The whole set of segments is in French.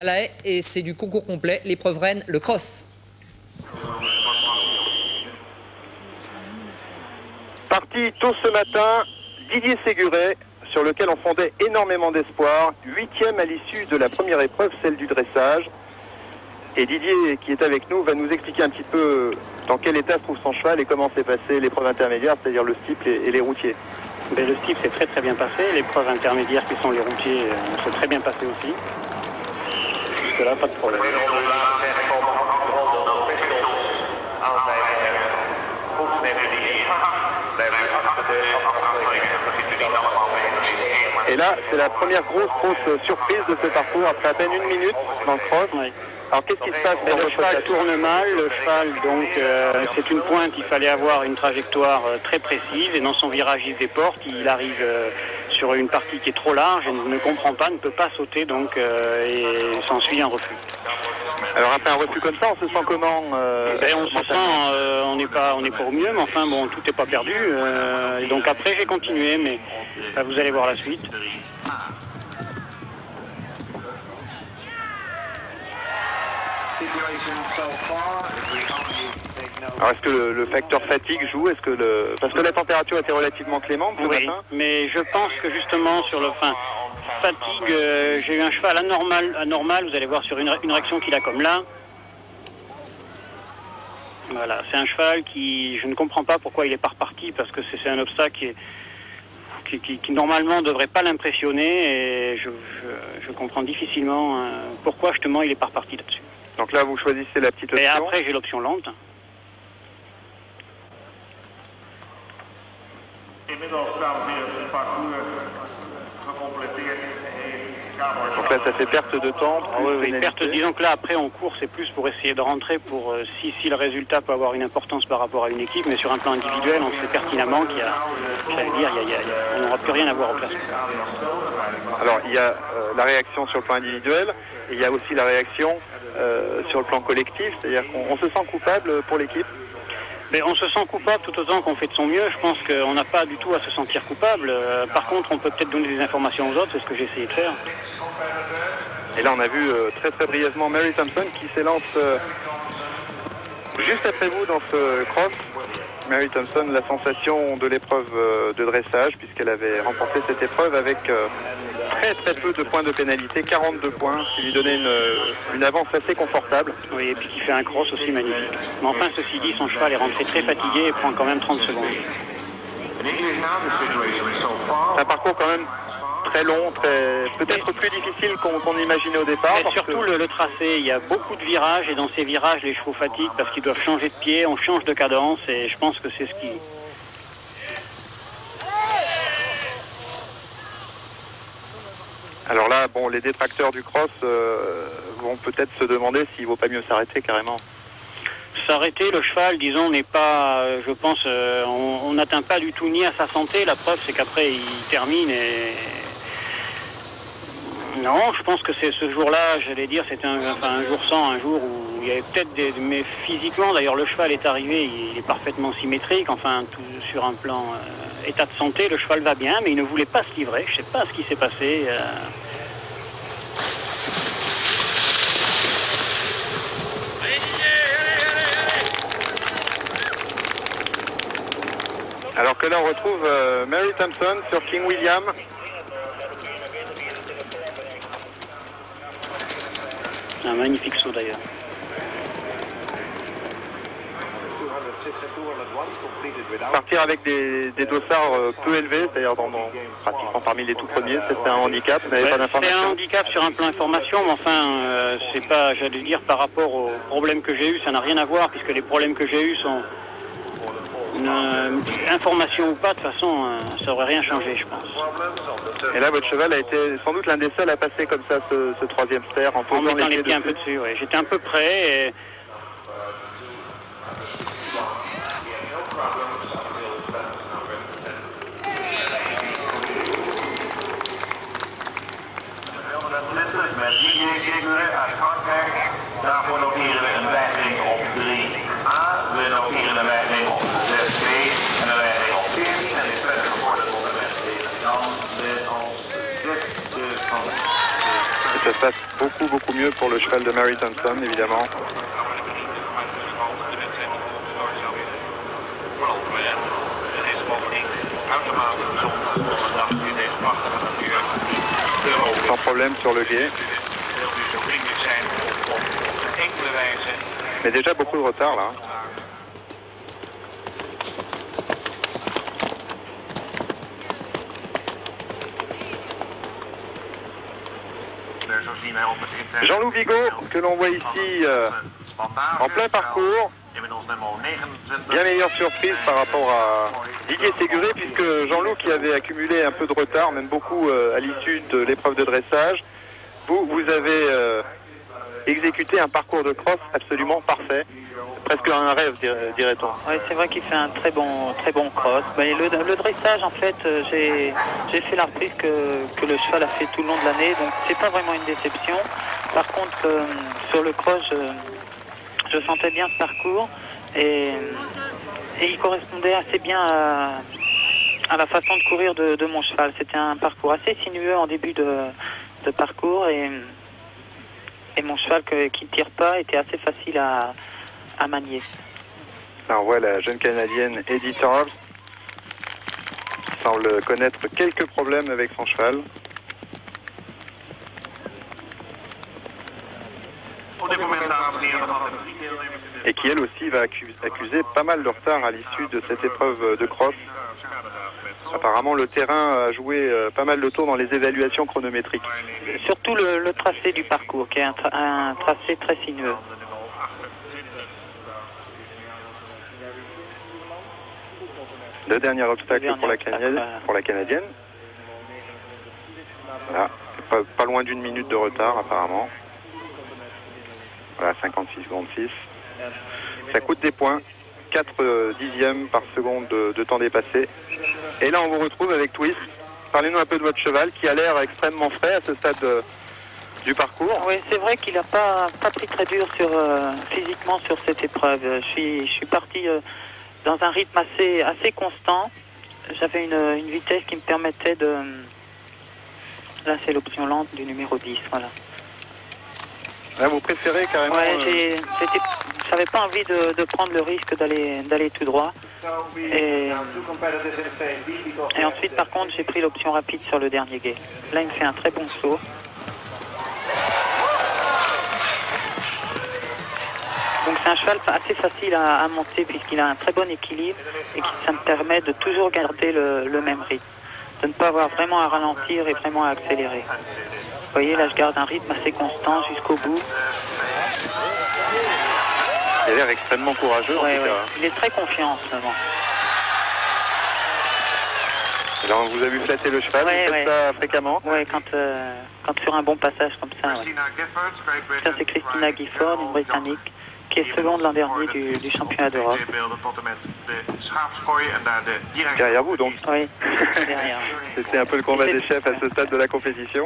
à la haie et c'est du concours complet, l'épreuve reine, le cross. Parti tôt ce matin, Didier Séguret, sur lequel on fondait énormément d'espoir, 8e à l'issue de la première épreuve, celle du dressage. Et Didier, qui est avec nous, va nous expliquer un petit peu dans quel état se trouve son cheval et comment s'est passée l'épreuve intermédiaire, c'est-à-dire le steeple et les routiers. Ben, le steeple s'est très très bien passé, l'épreuve intermédiaire qui sont les routiers s'est très bien passé aussi. Jusque-là, pas de problème. Et là, c'est la première grosse surprise de ce parcours après à peine 1 minute dans le cross. Oui. Alors qu'est-ce qui se passe dans le votre cheval tête? tourne mal, le cheval donc c'est une pointe, il fallait avoir une trajectoire très précise et dans son virage il se déporte, il arrive sur une partie qui est trop large et ne comprend pas, ne peut pas sauter donc et s'ensuit un refus. Alors après un refus comme ça, on se sent comment On se sent, on n'est pas au mieux, mais enfin bon, tout n'est pas perdu. Et donc après j'ai continué, mais vous allez voir la suite. Alors est-ce que le facteur fatigue joue? Parce que la température était relativement clémente ce Oui, matin. mais je pense que justement sur le fatigue, j'ai eu un cheval anormal, vous allez voir sur une réaction qu'il a comme là. Voilà, c'est un cheval qui, je ne comprends pas pourquoi il est pas reparti, parce que c'est un obstacle qui normalement ne devrait pas l'impressionner, et je comprends difficilement pourquoi justement il est pas reparti là-dessus. Donc là vous choisissez la petite option. Et après j'ai l'option lente. Donc là ça fait perte de temps. Oui, perte, disons que là après on court, c'est plus pour essayer de rentrer pour si le résultat peut avoir une importance par rapport à une équipe, mais sur un plan individuel on sait pertinemment on n'aura plus rien à voir au classement. Alors il y a la réaction sur le plan individuel et il y a aussi la réaction sur le plan collectif, c'est-à-dire qu'on se sent coupable pour l'équipe. Mais on se sent coupable tout autant qu'on fait de son mieux. Je pense qu'on n'a pas du tout à se sentir coupable. Par contre, on peut peut-être donner des informations aux autres, c'est ce que j'ai essayé de faire. Et là, on a vu très très brièvement Mary Thompson qui s'élance juste après vous dans ce cross. Mary Thompson, la sensation de l'épreuve de dressage, puisqu'elle avait remporté cette épreuve avec très très peu de points de pénalité, 42 points, qui lui donnait une avance assez confortable. Oui, et puis qui fait un cross aussi magnifique. Mais enfin, ceci dit, son cheval est rentré très fatigué et prend quand même 30 secondes. C'est un parcours quand même très long, peut-être plus difficile qu'on imaginait au départ. Et surtout le tracé, il y a beaucoup de virages et dans ces virages, les chevaux fatiguent parce qu'ils doivent changer de pied, on change de cadence et je pense que c'est ce qui... Alors là, bon, les détracteurs du cross vont peut-être se demander s'il ne vaut pas mieux s'arrêter carrément. S'arrêter, le cheval, disons, n'est pas, je pense, on n'atteint pas du tout ni à sa santé. La preuve, c'est qu'après, il termine et... Non, je pense que c'est ce jour-là, j'allais dire, c'était un jour sans, un jour où il y avait peut-être des... Mais physiquement, d'ailleurs, le cheval est arrivé, il est parfaitement symétrique, enfin, tout sur un plan état de santé, le cheval va bien, mais il ne voulait pas se livrer, je ne sais pas ce qui s'est passé. Alors que là, on retrouve Mary Thompson sur King William. Un magnifique saut d'ailleurs. Partir avec des dossards peu élevés, c'est-à-dire pratiquement parmi les tout premiers, c'est un handicap, vous n'avez pas d'informations? C'est un handicap sur un plan information, mais enfin, c'est pas, j'allais dire, par rapport aux problèmes que j'ai eus, ça n'a rien à voir, puisque les problèmes que j'ai eus sont... information ou pas, de toute façon, ça n'aurait rien changé, je pense. Et là, votre cheval a été sans doute l'un des seuls à passer comme ça ce troisième stère en posant mettant les pieds un peu dessus, ouais. J'étais un peu près et... Daarvoor noteren we een weigering op 3A. We noteren een weigering op 6B en een weigering op 14. En dit werd gevorderd op de mensen die dan met ons 6 van ça se passe beaucoup mieux pour le cheval de Mary Thompson, évidemment. Sans problème sur le guet. Mais déjà beaucoup de retard là. Jean-Loup Vigo, que l'on voit ici en plein parcours. Bien meilleure surprise par rapport à Didier Séguré, puisque Jean-Loup, qui avait accumulé un peu de retard, même beaucoup à l'issue de l'épreuve de dressage, vous avez exécuté un parcours de cross absolument parfait. Presque un rêve, dirait-on. Oui, c'est vrai qu'il fait un très bon cross. Mais le dressage, en fait, j'ai fait la reprise que le cheval a fait tout le long de l'année, donc c'est pas vraiment une déception. Par contre, sur le cross, je sentais bien ce parcours et il correspondait assez bien à la façon de courir de mon cheval. C'était un parcours assez sinueux en début de parcours et mon cheval qui ne tire pas était assez facile à manier. Là, on voit la jeune Canadienne Edith Hobbs qui semble connaître quelques problèmes avec son cheval. Et qui elle aussi va accuser pas mal de retard à l'issue de cette épreuve de cross. Apparemment le terrain a joué pas mal de tours dans les évaluations chronométriques. Surtout le tracé du parcours qui est un tracé très sinueux. Le dernier obstacle pour la Canadienne. Voilà, pas loin d'une minute de retard apparemment. Voilà, 56 secondes 6. Ça coûte des points, 4 dixièmes par seconde de temps dépassé. Et là on vous retrouve avec Twist. Parlez-nous un peu de votre cheval qui a l'air extrêmement frais à ce stade du parcours. Oui, c'est vrai qu'il n'a pas pris très dur physiquement sur cette épreuve. Je suis parti dans un rythme assez constant. J'avais une vitesse qui me permettait de... Là, c'est l'option lente du numéro 10, voilà. Là, vous préférez carrément... Ouais, j'avais pas envie de prendre le risque d'aller tout droit. Et ensuite, par contre, j'ai pris l'option rapide sur le dernier guet. Là, il me fait un très bon saut. Donc c'est un cheval assez facile à monter puisqu'il a un très bon équilibre et ça me permet de toujours garder le même rythme. De ne pas avoir vraiment à ralentir et vraiment à accélérer. Vous voyez, là je garde un rythme assez constant jusqu'au bout. Il a l'air extrêmement courageux en tout cas. Il est très confiant en ce moment. Et là on vous a vu flatter le cheval, vous faites ça fréquemment? Oui, quand sur un bon passage comme ça. Ça c'est Christina Gifford, une Britannique, qui est seconde l'an dernier du championnat d'Europe. Derrière vous donc? Oui, derrière. C'était un peu le combat des chefs à ce stade de la compétition.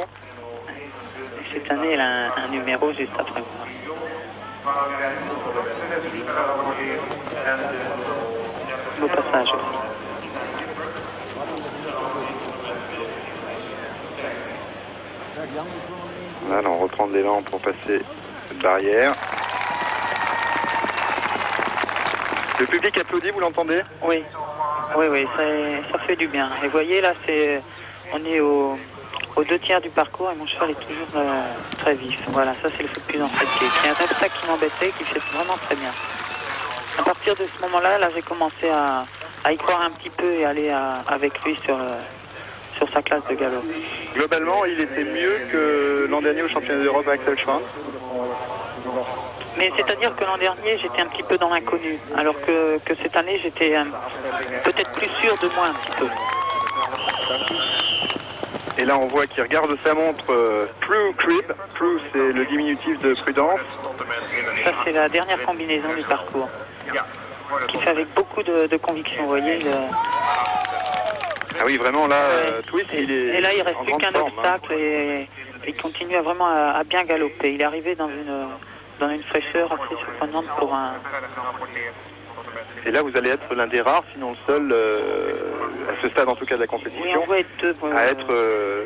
Cette année, elle a un numéro juste après moi. Beau passage aussi. Là, on reprend de l'élan pour passer cette barrière. Le public applaudit, vous l'entendez? Oui, ça fait du bien. Et vous voyez, là, on est aux 2/3 du parcours et mon cheval est toujours très vif. Voilà, ça c'est le foot plus en fait, qui est un obstacle qui m'embêtait, qui fait vraiment très bien. À partir de ce moment-là, j'ai commencé à y croire un petit peu et aller avec lui sur sa classe de galop. Globalement, il était mieux que l'an dernier au championnat d'Europe à Axel Schwanz. Mais c'est-à-dire que l'an dernier, j'étais un petit peu dans l'inconnu, alors que cette année, j'étais peut-être plus sûr de moi un petit peu. Et là, on voit qu'il regarde sa montre Prue Crib. Prue, c'est le diminutif de prudence. Ça, c'est la dernière combinaison du parcours, qui fait avec beaucoup de conviction, vous voyez. Ah oui, vraiment, là, Twist, il est. Et là, il reste en plus grande qu'un forme, obstacle et il continue vraiment à bien galoper. Il est arrivé dans une fraîcheur assez surprenante pour un... Et là, vous allez être l'un des rares, sinon le seul, à ce stade en tout cas de la compétition, Oui, on doit être deux à être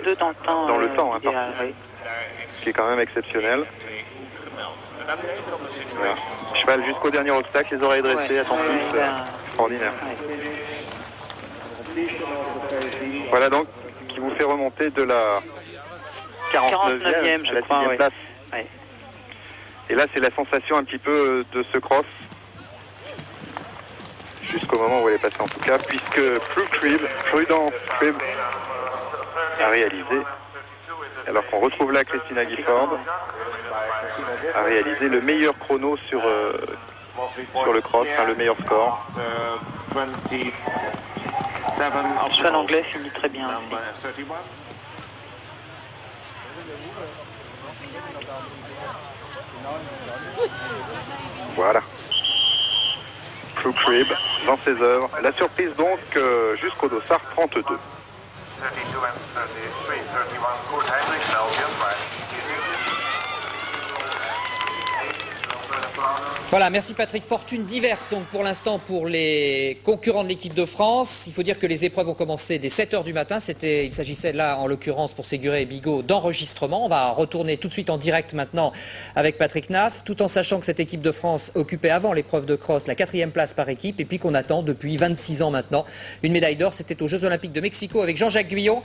deux dans le temps. dans le temps. idéal, oui. qui est quand même exceptionnel. Voilà. Cheval jusqu'au dernier obstacle, les oreilles dressées, attentif, extraordinaire. Voilà donc qui vous fait remonter de la 49e je à la crois, 6e oui. place. Ouais. Et là c'est la sensation un petit peu de ce cross, jusqu'au moment où elle est passée en tout cas, puisque Prudence Crib a réalisé, alors qu'on retrouve là Christina Gifford, a réalisé le meilleur chrono sur le cross, enfin, le meilleur score. Le cheval anglais finit très bien aussi. Voilà. True Crib dans ses œuvres. La surprise donc jusqu'au dossard 32. 32 and 33, 31, Kurt Heinrich, Belgium, right. Voilà, merci Patrick. Fortune diverse donc pour l'instant pour les concurrents de l'équipe de France. Il faut dire que les épreuves ont commencé dès 7h du matin. Il s'agissait là en l'occurrence pour Séguret et Bigot d'enregistrement. On va retourner tout de suite en direct maintenant avec Patrick Naff, tout en sachant que cette équipe de France occupait avant l'épreuve de cross la 4e place par équipe et puis qu'on attend depuis 26 ans maintenant une médaille d'or. C'était aux Jeux Olympiques de Mexico avec Jean-Jacques Guyot.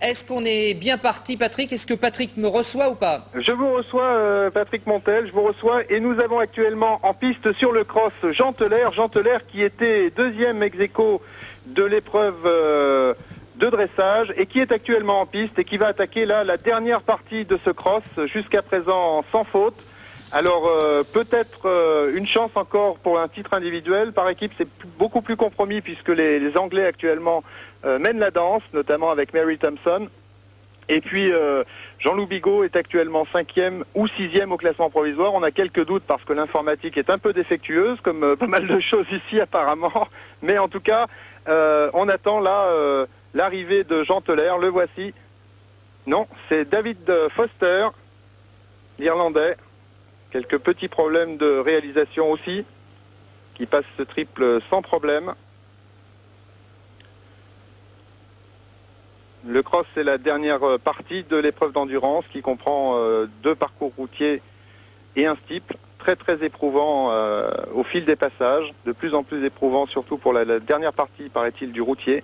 Est-ce qu'on est bien parti, Patrick? Est-ce que Patrick me reçoit ou pas? Je vous reçois, Patrick Montel, je vous reçois, et nous avons actuellement en piste sur le cross Jean Teller qui était deuxième ex-aequo de l'épreuve de dressage et qui est actuellement en piste et qui va attaquer là la dernière partie de ce cross, jusqu'à présent sans faute. Alors peut-être une chance encore pour un titre individuel. Par équipe c'est beaucoup plus compromis puisque les Anglais actuellement mènent la danse, notamment avec Mary Thompson. Et puis Jean-Loup Bigot est actuellement 5e ou 6e au classement provisoire. On a quelques doutes parce que l'informatique est un peu défectueuse, comme pas mal de choses ici apparemment. Mais en tout cas, on attend là l'arrivée de Jean Teller. Le voici. Non, c'est David Foster, l'Irlandais. Quelques petits problèmes de réalisation aussi, qui passe ce triple sans problème. Le cross, c'est la dernière partie de l'épreuve d'endurance qui comprend 2 parcours routiers et un steeple. Très très éprouvant au fil des passages, de plus en plus éprouvant surtout pour la dernière partie, paraît-il, du routier.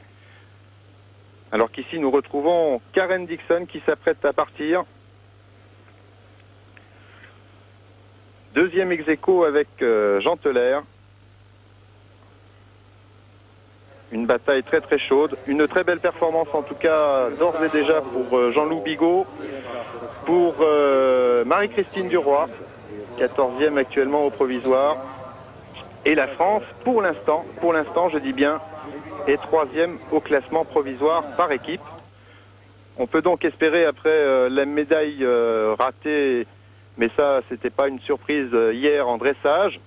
Alors qu'ici nous retrouvons Karen Dixon qui s'apprête à partir. Deuxième ex-aequo avec Jean Teller. Une bataille très très chaude. Une très belle performance en tout cas d'ores et déjà pour Jean-Loup Bigot. Pour Marie-Christine Duroy, 14e actuellement au provisoire. Et la France, pour l'instant je dis bien, est 3e au classement provisoire par équipe. On peut donc espérer après la médaille ratée. Mais ça, c'était pas une surprise hier en dressage,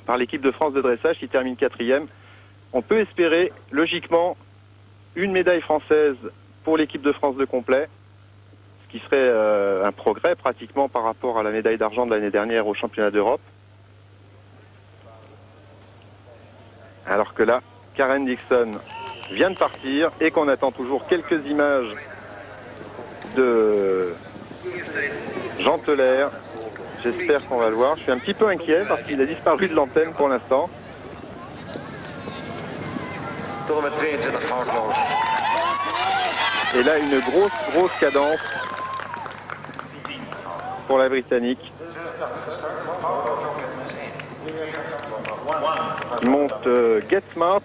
par l'équipe de France de dressage qui termine 4e. On peut espérer, logiquement, une médaille française pour l'équipe de France de complet, ce qui serait un progrès pratiquement par rapport à la médaille d'argent de l'année dernière au championnat d'Europe. Alors que là, Karen Dixon vient de partir et qu'on attend toujours quelques images de Jean Teller, j'espère qu'on va le voir. Je suis un petit peu inquiet parce qu'il a disparu de l'antenne pour l'instant. Et là, une grosse cadence pour la Britannique. Qui monte Get Smart,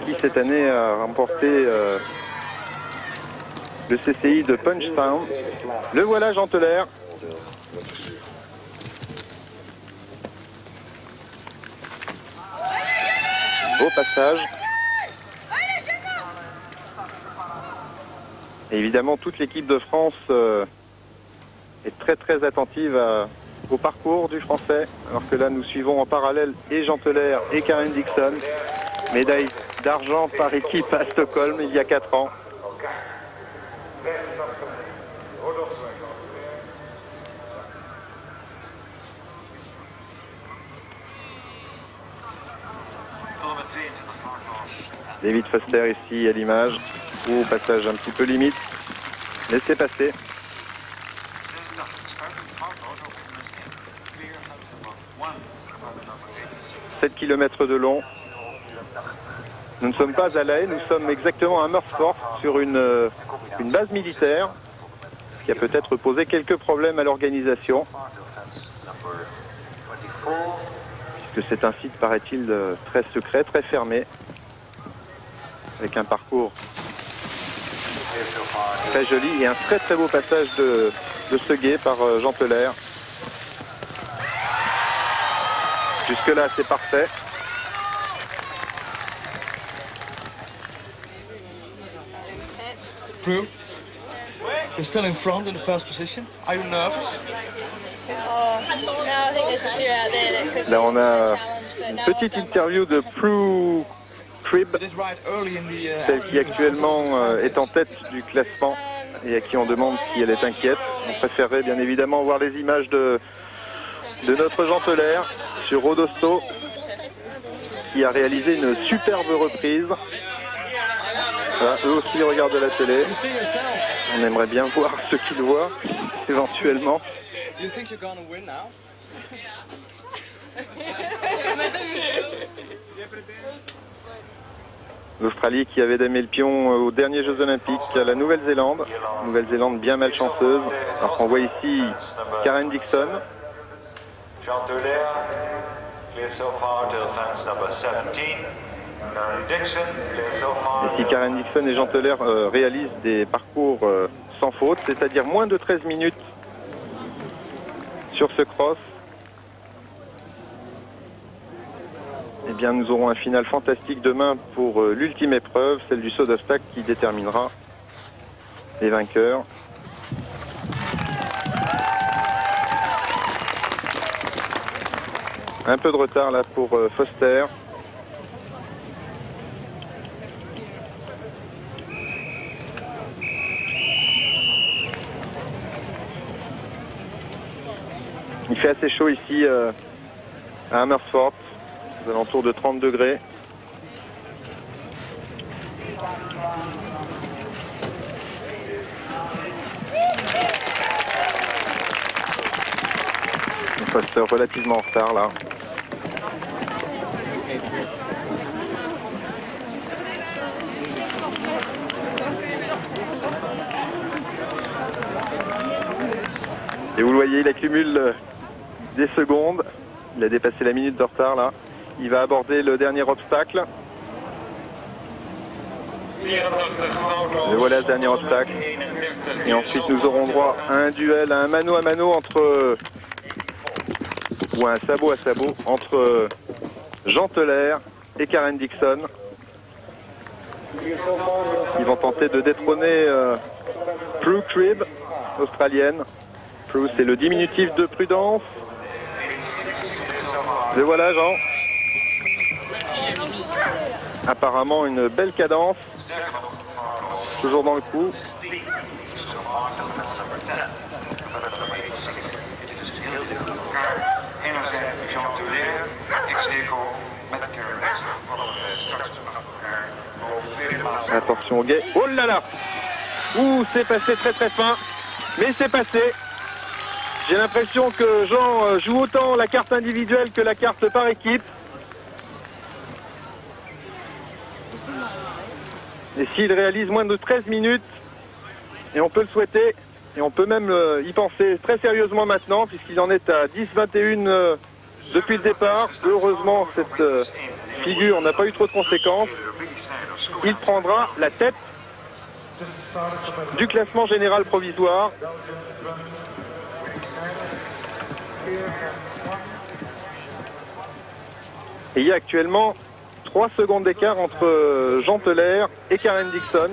qui cette année a remporté le CCI de Punchtown. Le voilà Jean Teller. Beau passage. Et évidemment toute l'équipe de France est très très attentive au parcours du Français, alors que là nous suivons en parallèle et Jean Teller et Karen Dixon. Médaille d'argent par équipe à Stockholm il y a 4 ans. David Foster ici à l'image, au passage un petit peu limite. Mais c'est passé. 7 km de long. Nous ne sommes pas à La Haye, nous sommes exactement à Mersforth sur une base militaire qui a peut-être posé quelques problèmes à l'organisation. Puisque c'est un site, paraît-il, très secret, très fermé, avec un parcours très joli et un très très beau passage de Seguet par Jean Teller. Jusque-là, c'est parfait. Prue, you're still in front in the first position. Are you nervous? Là, on a une petite interview de Prue Cribb, It is right early in the celle qui actuellement est en tête du classement et à qui on demande si elle est inquiète. On préférerait bien évidemment voir les images de notre Jean Teller sur Rodosto, qui a réalisé une superbe reprise. Voilà, eux aussi regardent la télé. You see yourself. On aimerait bien voir ce qu'ils voient, éventuellement. You think you're gonna win now? L'Australie qui avait damé le pion aux derniers Jeux Olympiques à la Nouvelle-Zélande. Nouvelle-Zélande bien malchanceuse. Alors qu'on voit ici Karen Dixon. Jean Teller clear so far to fence number 17. Karen Dixon clear so far. Et si Karen Dixon et Jean Teller réalisent des parcours sans faute, c'est-à-dire moins de 13 minutes sur ce cross, eh bien nous aurons un final fantastique demain pour l'ultime épreuve, celle du saut d'obstacle qui déterminera les vainqueurs. Un peu de retard là pour Foster. Il fait assez chaud ici à Amersfoort, aux alentours de 30 degrés. Foster relativement en retard là. Et vous le voyez, il accumule des secondes. Il a dépassé la minute de retard là. Il va aborder le dernier obstacle. Et voilà le dernier obstacle. Et ensuite nous aurons droit à un duel, à un mano à mano entre... ou un sabot à sabot entre Jean Teller et Karen Dixon. Ils vont tenter de détrôner Prue Cribb, australienne. Prue, c'est le diminutif de prudence. Le voilà, Jean. Apparemment une belle cadence. Toujours dans le coup. Attention au guet. Oh là là! Ouh, c'est passé très très fin. Mais c'est passé. J'ai l'impression que Jean joue autant la carte individuelle que la carte par équipe. Et s'il réalise moins de 13 minutes, et on peut le souhaiter, et on peut même y penser très sérieusement maintenant, puisqu'il en est à 10-21 depuis le départ. Heureusement, cette figure n'a pas eu trop de conséquences. Il prendra la tête du classement général provisoire. Et il y a actuellement 3 secondes d'écart entre Jean Teller et Karen Dixon.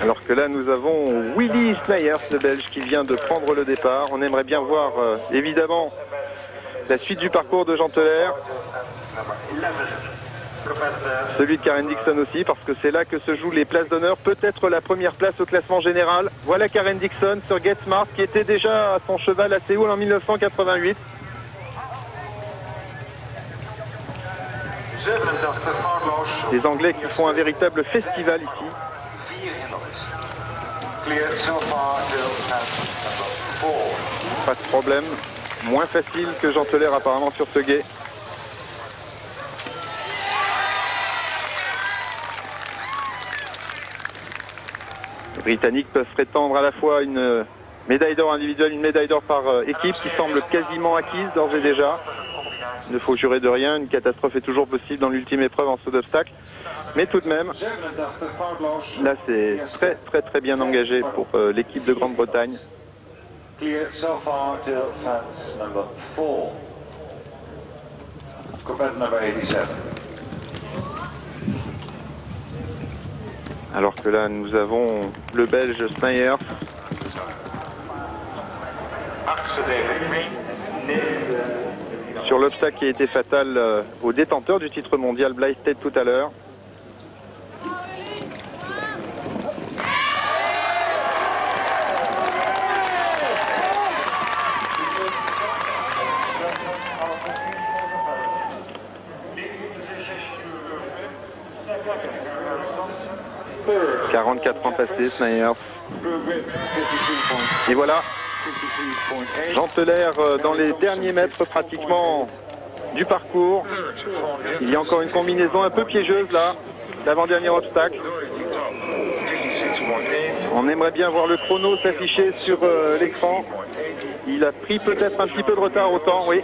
Alors que là nous avons Willy Snyers, le Belge, qui vient de prendre le départ. On aimerait bien voir évidemment la suite du parcours de Jean Teller. Celui de Karen Dixon aussi, parce que c'est là que se jouent les places d'honneur, peut-être la première place au classement général. Voilà Karen Dixon sur Get Smart, qui était déjà à son cheval à Séoul en 1988. Les Anglais qui font un véritable festival ici. Pas de problème, moins facile que Jean Teller apparemment sur ce guet. Les Britanniques peuvent prétendre à la fois une médaille d'or individuelle, une médaille d'or par équipe qui semble quasiment acquise d'ores et déjà. Il ne faut jurer de rien, une catastrophe est toujours possible dans l'ultime épreuve en saut d'obstacle. Mais tout de même, là c'est très bien engagé pour l'équipe de Grande-Bretagne. Alors que là nous avons le Belge Snijers. Sur l'obstacle qui a été fatal au détenteur du titre mondial Blythe tout à l'heure. « 44 ans passés, Snijers. Et voilà, Jean Teller dans les derniers mètres pratiquement du parcours. Il y a encore une combinaison un peu piégeuse là, l'avant-dernier obstacle. On aimerait bien voir le chrono s'afficher sur l'écran. Il a pris peut-être un petit peu de retard au temps, oui.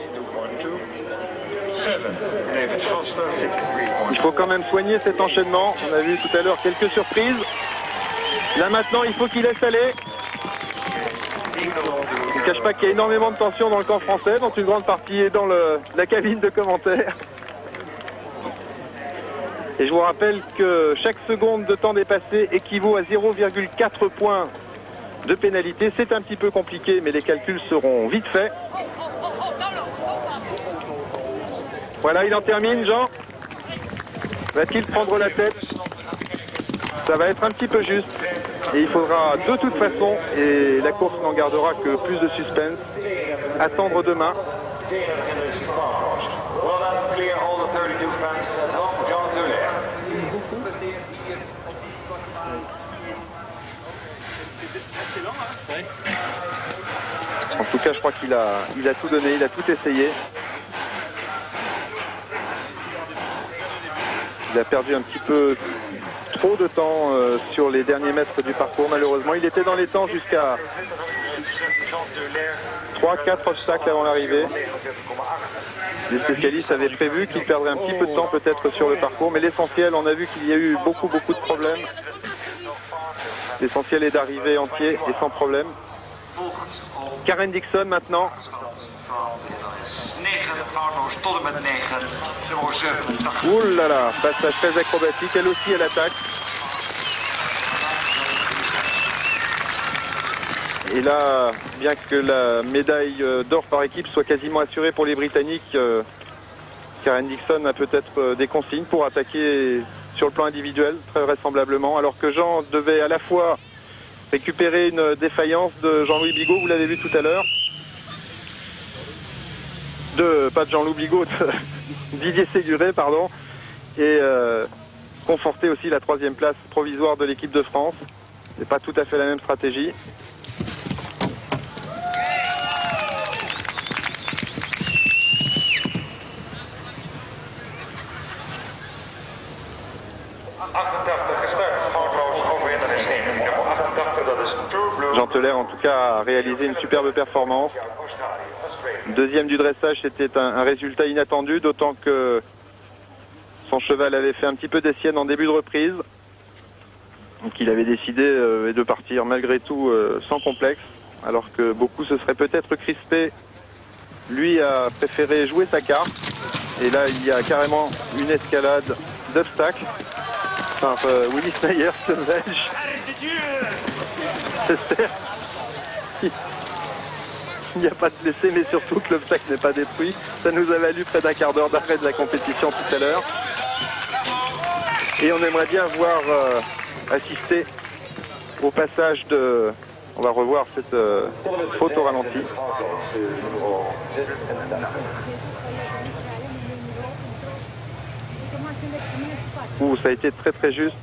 Il faut quand même soigner cet enchaînement. On a vu tout à l'heure quelques surprises. Là maintenant, il faut qu'il laisse aller. Je ne cache pas qu'il y a énormément de tension dans le camp français, dont une grande partie est dans la cabine de commentaires. Et je vous rappelle que chaque seconde de temps dépassé équivaut à 0,4 points de pénalité. C'est un petit peu compliqué, mais les calculs seront vite faits. Voilà, il en termine, Jean. Va-t-il prendre la tête? Ça va être un petit peu juste. Et il faudra de toute façon, et la course n'en gardera que plus de suspense, attendre demain. En tout cas, je crois qu'il a tout donné, il a tout essayé. Il a perdu un petit peu trop de temps sur les derniers mètres du parcours, malheureusement. Il était dans les temps jusqu'à 3-4 obstacles avant l'arrivée. Les spécialistes avaient prévu qu'il perdrait un petit peu de temps peut-être sur le parcours, mais l'essentiel, on a vu qu'il y a eu beaucoup de problèmes. L'essentiel est d'arriver entier et sans problème. Karen Dixon maintenant. Ouh là là, passage très acrobatique, elle aussi elle attaque. Et là, bien que la médaille d'or par équipe soit quasiment assurée pour les Britanniques, Karen Dixon a peut-être des consignes pour attaquer sur le plan individuel, très vraisemblablement, alors que Jean devait à la fois récupérer une défaillance de Jean-Louis Bigot, vous l'avez vu tout à l'heure. Pas de Jean-Louis Bigot, de Didier Séguré, pardon, et conforter aussi la 3e place provisoire de l'équipe de France. C'est pas tout à fait la même stratégie. Jean Teller en tout cas a réalisé une superbe performance. Deuxième du dressage, c'était un résultat inattendu, d'autant que son cheval avait fait un petit peu des siennes en début de reprise. Donc il avait décidé de partir malgré tout sans complexe, alors que beaucoup se seraient peut-être crispés. Lui a préféré jouer sa carte. Et là, il y a carrément une escalade d'obstacles par Willy Snijers, le Belge. J'espère qu'il n'y a pas de blessés, mais surtout que l'obstacle n'est pas détruit. Ça nous a valu près d'un quart d'heure d'arrêt de la compétition tout à l'heure. Et on aimerait bien voir assister au passage de... On va revoir cette faute au ralenti. Ouh, ça a été très très juste.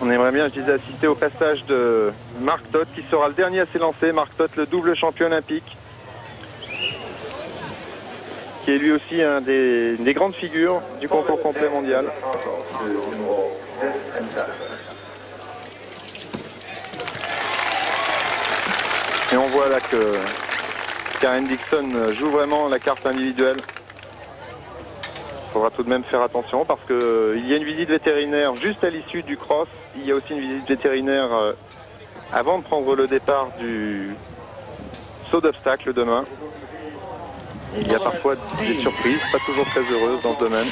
On aimerait bien, je disais, assister au passage de Mark Todt, qui sera le dernier à s'élancer. Mark Todt, le double champion olympique, qui est lui aussi une des grandes figures du concours complet mondial. Et on voit là que Karen Dixon joue vraiment la carte individuelle. Il faudra tout de même faire attention parce qu'il y a une visite vétérinaire juste à l'issue du cross. Il y a aussi une visite vétérinaire avant de prendre le départ du saut d'obstacle demain. Il y a parfois des surprises, pas toujours très heureuses dans ce domaine.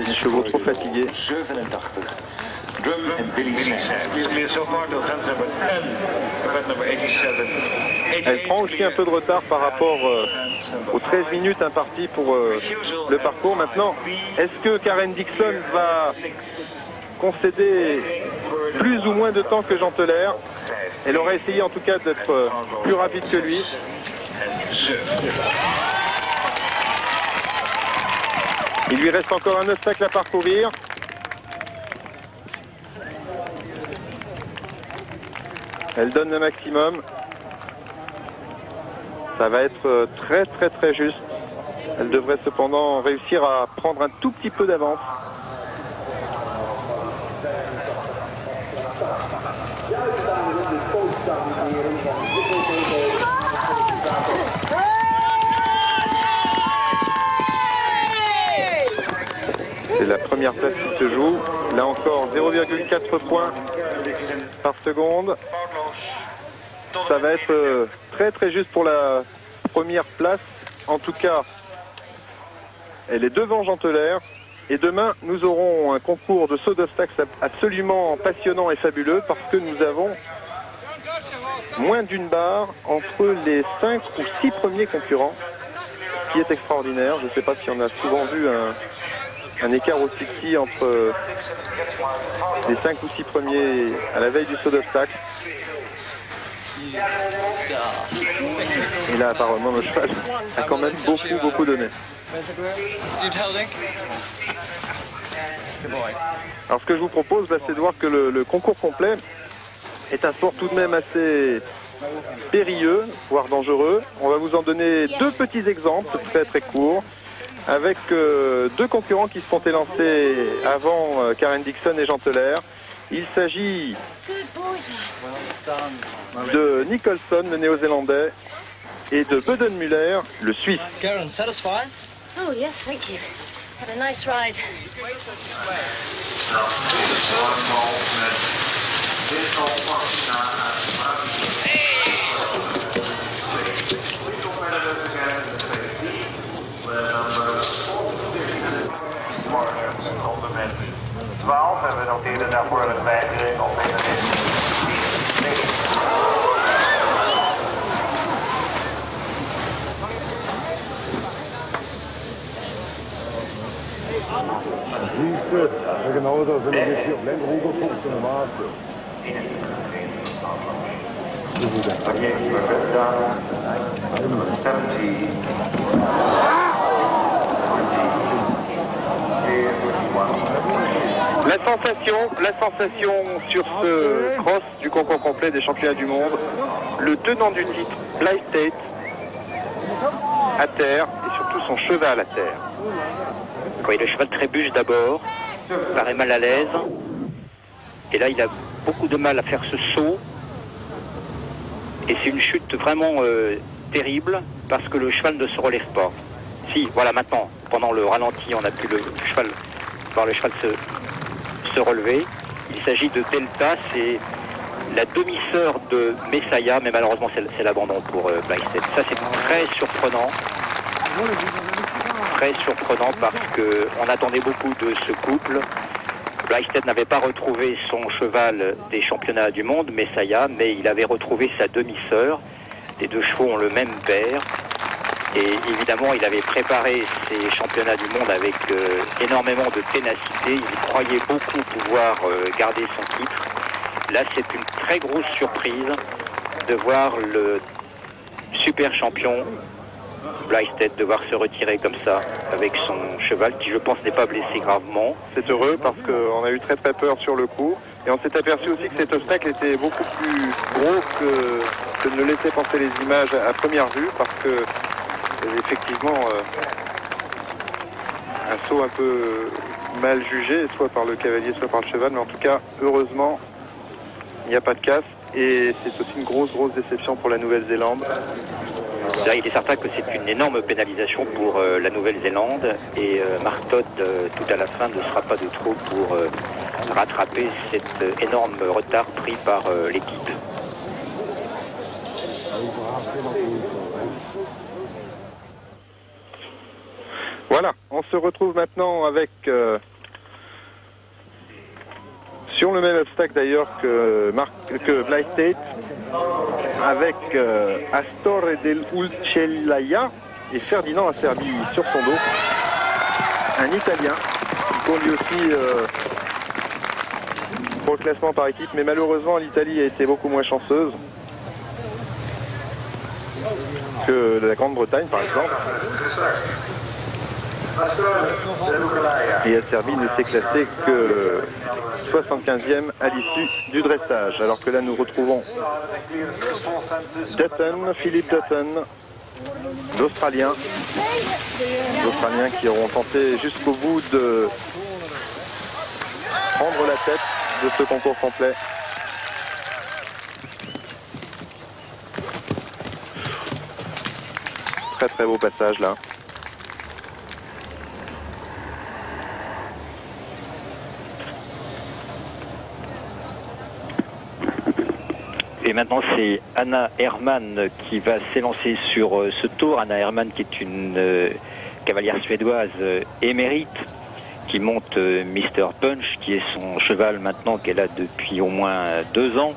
Des chevaux trop fatigués. Elle prend aussi un peu de retard par rapport aux 13 minutes imparties pour le parcours. Maintenant, est-ce que Karen Dixon va concéder plus ou moins de temps que Jean Teller? Elle aurait essayé en tout cas d'être plus rapide que lui. Il lui reste encore un obstacle à parcourir. Elle donne le maximum. Ça va être très très très juste. Elle devrait cependant réussir à prendre un tout petit peu d'avance. C'est la première place qui se joue. Là encore 0,4 points par seconde. Ça va être très très juste pour la première place. En tout cas, elle est devant Jean Teller. Et demain, nous aurons un concours de saut d'obstacles absolument passionnant et fabuleux parce que nous avons moins d'une barre entre les 5 ou 6 premiers concurrents, ce qui est extraordinaire. Je ne sais pas si on a souvent vu un écart aussi petit entre les 5 ou 6 premiers à la veille du saut d'obstacle. Et là, apparemment, le cheval a quand même beaucoup donné. Alors, ce que je vous propose, c'est de voir que le concours complet est un sport tout de même assez périlleux, voire dangereux. On va vous en donner deux petits exemples très très courts, avec deux concurrents qui se sont élancés avant Karen Dixon et Jean Teller. Il s'agit de Nicholson, le néo-zélandais, et de Bodenmüller, le Suisse. Karen, satisfied? Oh, yes, thank you. Had a nice ride. En we noteren daarvoor een weigering op 91. Siehst du, ja, genau das, wenn du jetzt hier auf Lenkrudel guckst und normal La sensation sur ce cross du concours complet des championnats du monde, le tenant du titre, Blythe Tate, à terre et surtout son cheval à terre. Oui, le cheval trébuche d'abord, paraît mal à l'aise, et là il a beaucoup de mal à faire ce saut, et c'est une chute vraiment terrible, parce que le cheval ne se relève pas. Si, voilà, maintenant, pendant le ralenti, on a pu voir le cheval se relever. Il s'agit de Delta, c'est la demi-sœur de Messiah, mais malheureusement c'est l'abandon pour Blythe. Ça c'est très surprenant parce qu'on attendait beaucoup de ce couple. Blythe n'avait pas retrouvé son cheval des championnats du monde, Messiah, mais il avait retrouvé sa demi-sœur. Les deux chevaux ont le même père. Et évidemment, il avait préparé ces championnats du monde avec énormément de ténacité. Il croyait beaucoup pouvoir garder son titre. Là, c'est une très grosse surprise de voir le super champion Blystedt devoir se retirer comme ça avec son cheval qui, je pense, n'est pas blessé gravement. C'est heureux parce qu'on a eu très peur sur le coup. Et on s'est aperçu aussi que cet obstacle était beaucoup plus gros que ne le laissaient penser les images à première vue, parce que effectivement un saut un peu mal jugé, soit par le cavalier, soit par le cheval, mais en tout cas, heureusement, il n'y a pas de casse, et c'est aussi une grosse déception pour la Nouvelle-Zélande. Là, il est certain que c'est une énorme pénalisation pour la Nouvelle-Zélande, et Mark Todd, tout à la fin, ne sera pas de trop pour rattraper cet énorme retard pris par l'équipe. Voilà, on se retrouve maintenant avec, sur le même obstacle d'ailleurs que Blystedt, avec Astore del Ulcellaia et Ferdinand Acerbi sur son dos, un Italien qui conduit aussi pour le classement par équipe, mais malheureusement l'Italie a été beaucoup moins chanceuse que la Grande-Bretagne par exemple. Et Acerbi ne s'est classé que 75e à l'issue du dressage. Alors que là nous retrouvons Dutton, Philip Dutton, l'Australien. Les Australiens qui auront tenté jusqu'au bout de prendre la tête de ce concours complet. Très beau passage là. Et maintenant, c'est Anna Herrmann qui va s'élancer sur ce tour. Anna Herrmann qui est une cavalière suédoise émérite, qui monte Mr. Punch, qui est son cheval maintenant qu'elle a depuis au moins 2 ans.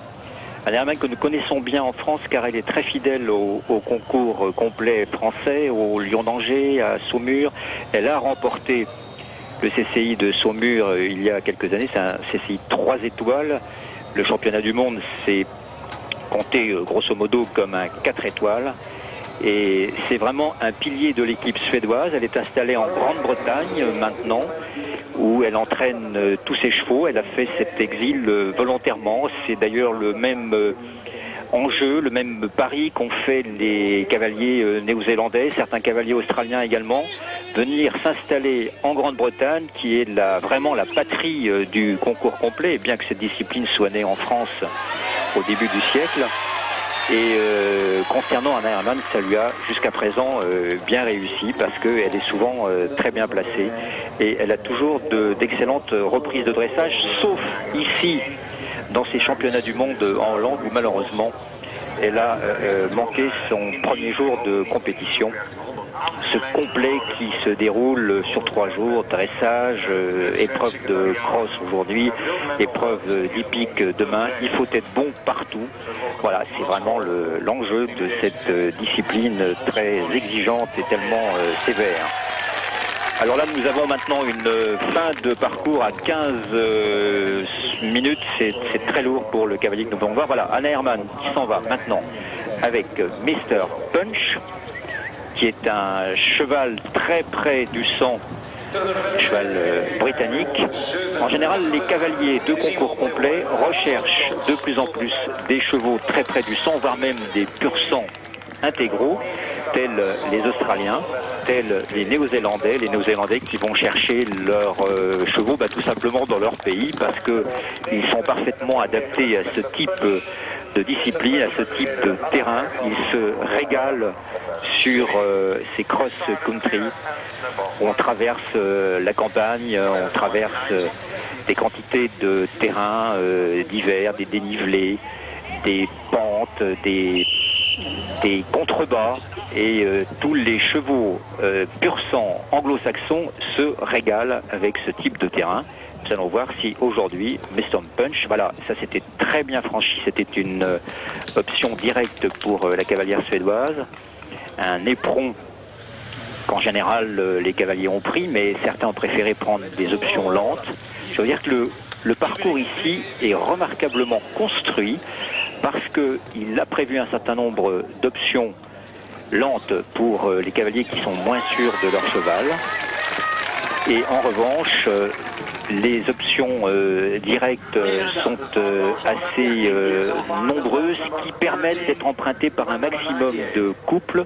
Anna Herrmann que nous connaissons bien en France car elle est très fidèle au concours complet français, au Lion d'Angers, à Saumur. Elle a remporté le CCI de Saumur il y a quelques années. C'est un CCI 3 étoiles. Le championnat du monde, c'est compté grosso modo comme un 4 étoiles. Et c'est vraiment un pilier de l'équipe suédoise. Elle est installée en Grande-Bretagne maintenant, où elle entraîne tous ses chevaux. Elle a fait cet exil volontairement. C'est d'ailleurs le même enjeu, le même pari qu'ont fait les cavaliers néo-zélandais, certains cavaliers australiens également, venir s'installer en Grande-Bretagne, qui est vraiment la patrie du concours complet, bien que cette discipline soit née en France au début du siècle. Et concernant Anna Herrmann, ça lui a jusqu'à présent bien réussi parce qu'elle est souvent très bien placée et elle a toujours d'excellentes reprises de dressage, sauf ici dans ces championnats du monde en Hollande où malheureusement elle a manqué son premier jour de compétition. Ce complet qui se déroule sur 3 jours, dressage, épreuve de cross aujourd'hui, épreuve d'hippique demain, il faut être bon partout. Voilà, c'est vraiment l'enjeu de cette discipline très exigeante et tellement sévère. Alors là, nous avons maintenant une fin de parcours à 15 minutes, c'est très lourd pour le cavalier que nous allons voir. Voilà, Anna Herrmann qui s'en va maintenant avec Mr. Punch, qui est un cheval très près du sang, cheval britannique. En général, les cavaliers de concours complet recherchent de plus en plus des chevaux très près du sang, voire même des pur sang intégraux, tels les Australiens, tels les Néo-Zélandais qui vont chercher leurs chevaux tout simplement dans leur pays parce qu'ils sont parfaitement adaptés à ce type de discipline, à ce type de terrain. Ils se régalent sur ces cross-country où on traverse la campagne, on traverse des quantités de terrain divers, des dénivelés, des pentes, des contrebas, et tous les chevaux pur sang anglo-saxons se régalent avec ce type de terrain. Nous allons voir si aujourd'hui, Mr. Punch, voilà, ça c'était très bien franchi, c'était une option directe pour la cavalière suédoise. Un éperon qu'en général les cavaliers ont pris, mais certains ont préféré prendre des options lentes. Je veux dire que le parcours ici est remarquablement construit parce qu'il a prévu un certain nombre d'options lentes pour les cavaliers qui sont moins sûrs de leur cheval. Et en revanche, les options directes sont assez nombreuses, qui permettent d'être empruntées par un maximum de couples.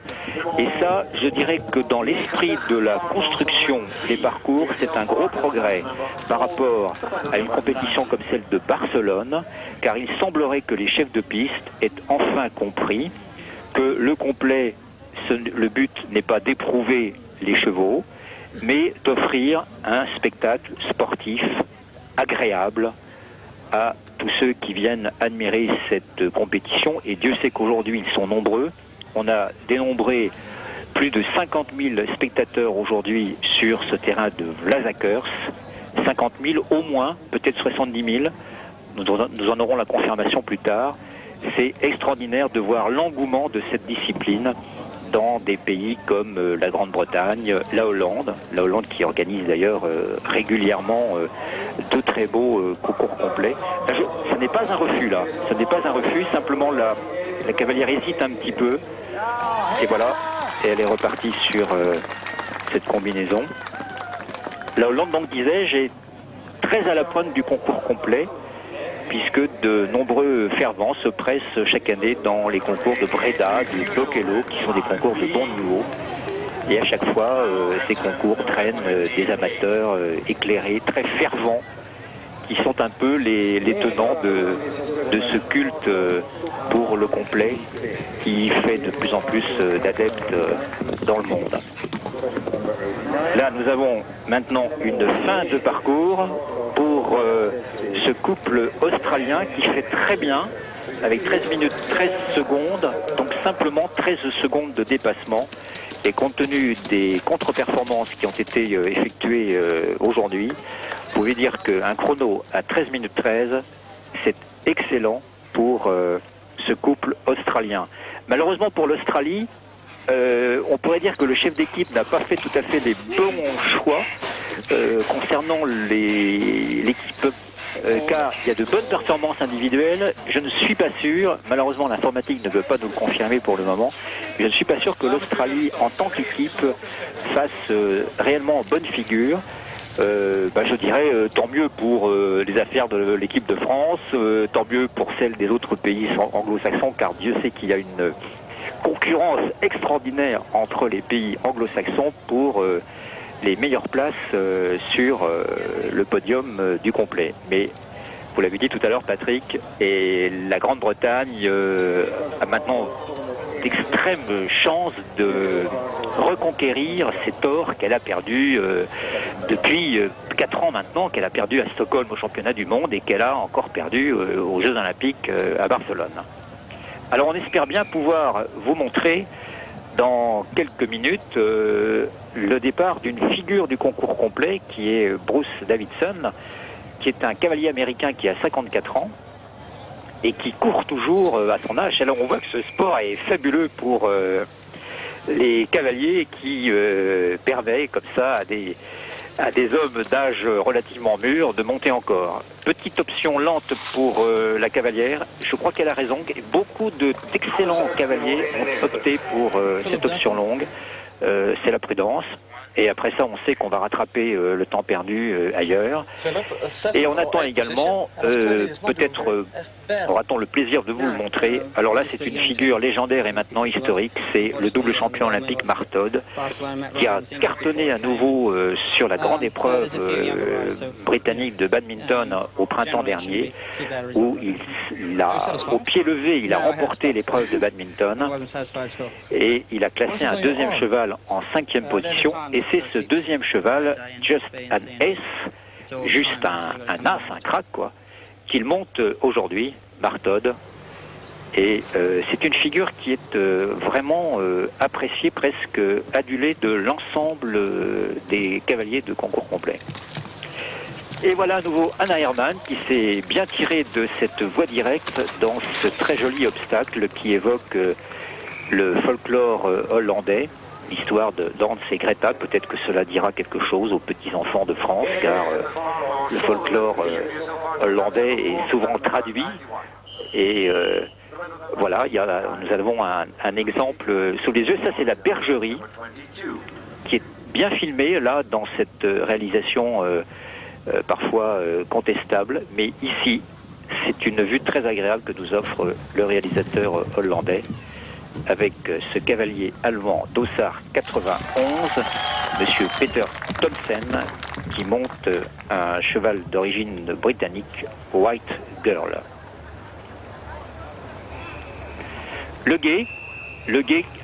Et ça, je dirais que dans l'esprit de la construction des parcours, c'est un gros progrès par rapport à une compétition comme celle de Barcelone, car il semblerait que les chefs de piste aient enfin compris que le complet, le but n'est pas d'éprouver les chevaux, mais d'offrir un spectacle sportif agréable à tous ceux qui viennent admirer cette compétition. Et Dieu sait qu'aujourd'hui ils sont nombreux. On a dénombré plus de 50 000 spectateurs aujourd'hui sur ce terrain de Vlazakers. 50 000 au moins, peut-être 70 000. Nous en aurons la confirmation plus tard. C'est extraordinaire de voir l'engouement de cette discipline dans des pays comme la Grande-Bretagne, la Hollande qui organise d'ailleurs régulièrement de très beaux concours complets. Ce n'est pas un refus là, ce n'est pas un refus, simplement la cavalière hésite un petit peu, et voilà, et elle est repartie sur cette combinaison. La Hollande, donc, disais-je, est très à la pointe du concours complet, puisque de nombreux fervents se pressent chaque année dans les concours de Breda, du Bloquello, qui sont des concours de bon niveau. Et à chaque fois, ces concours traînent des amateurs éclairés, très fervents, qui sont un peu les tenants de ce culte pour le complet, qui fait de plus en plus d'adeptes dans le monde. Là, nous avons maintenant une fin de parcours pour ce couple australien qui fait très bien, avec 13 minutes 13 secondes, donc simplement 13 secondes de dépassement. Et compte tenu des contre-performances qui ont été effectuées aujourd'hui, vous pouvez dire qu'un chrono à 13 minutes 13, c'est excellent pour ce couple australien. Malheureusement pour l'Australie, on pourrait dire que le chef d'équipe n'a pas fait tout à fait les bons choix concernant l'équipe, car il y a de bonnes performances individuelles. Je ne suis pas sûr, malheureusement l'informatique ne veut pas nous le confirmer pour le moment, je ne suis pas sûr que l'Australie en tant qu'équipe fasse réellement bonne figure. Je dirais tant mieux pour les affaires de l'équipe de France, tant mieux pour celles des autres pays anglo-saxons, car Dieu sait qu'il y a une concurrence extraordinaire entre les pays anglo-saxons pour les meilleures places sur le podium du complet. Mais vous l'avez dit tout à l'heure, Patrick, et la Grande-Bretagne a maintenant d'extrêmes chances de reconquérir ces torts qu'elle a perdus depuis 4 ans maintenant, qu'elle a perdu à Stockholm au championnat du monde et qu'elle a encore perdu aux Jeux Olympiques à Barcelone. Alors on espère bien pouvoir vous montrer dans quelques minutes le départ d'une figure du concours complet qui est Bruce Davidson, qui est un cavalier américain qui a 54 ans et qui court toujours à son âge. Alors on voit que ce sport est fabuleux pour les cavaliers qui permettent comme ça à des hommes d'âge relativement mûr de monter encore. Petite option lente pour la cavalière, je crois qu'elle a raison. Beaucoup d'excellents cavaliers ont opté pour cette option longue. C'est la prudence. Et après ça, on sait qu'on va rattraper le temps perdu ailleurs. Et on attend également, peut-être aura-t-on le plaisir de vous le montrer. Alors là, c'est une figure légendaire et maintenant historique. C'est le double champion olympique Mark Todd, qui a cartonné à nouveau sur la grande épreuve britannique de badminton au printemps dernier, où il a, au pied levé, il a remporté l'épreuve de badminton et il a classé un deuxième cheval en 5e position. Et c'est ce deuxième cheval, Just an Ace, juste un as, un crack, quoi, qu'il monte aujourd'hui, Mark Todd. Et c'est une figure qui est vraiment appréciée, presque adulée de l'ensemble des cavaliers de concours complet. Et voilà à nouveau Anna Hermann qui s'est bien tirée de cette voie directe dans ce très joli obstacle qui évoque le folklore hollandais. l'histoire d'Hans et Greta. Peut-être que cela dira quelque chose aux petits-enfants de France, car le folklore hollandais est souvent traduit. Et voilà, nous avons un exemple sous les yeux. Ça, c'est la bergerie qui est bien filmée, là, dans cette réalisation parfois contestable. Mais ici, c'est une vue très agréable que nous offre le réalisateur hollandais, avec ce cavalier allemand Dossard 91, monsieur Peter Thomsen, qui monte un cheval d'origine britannique, White Girl. Le gué,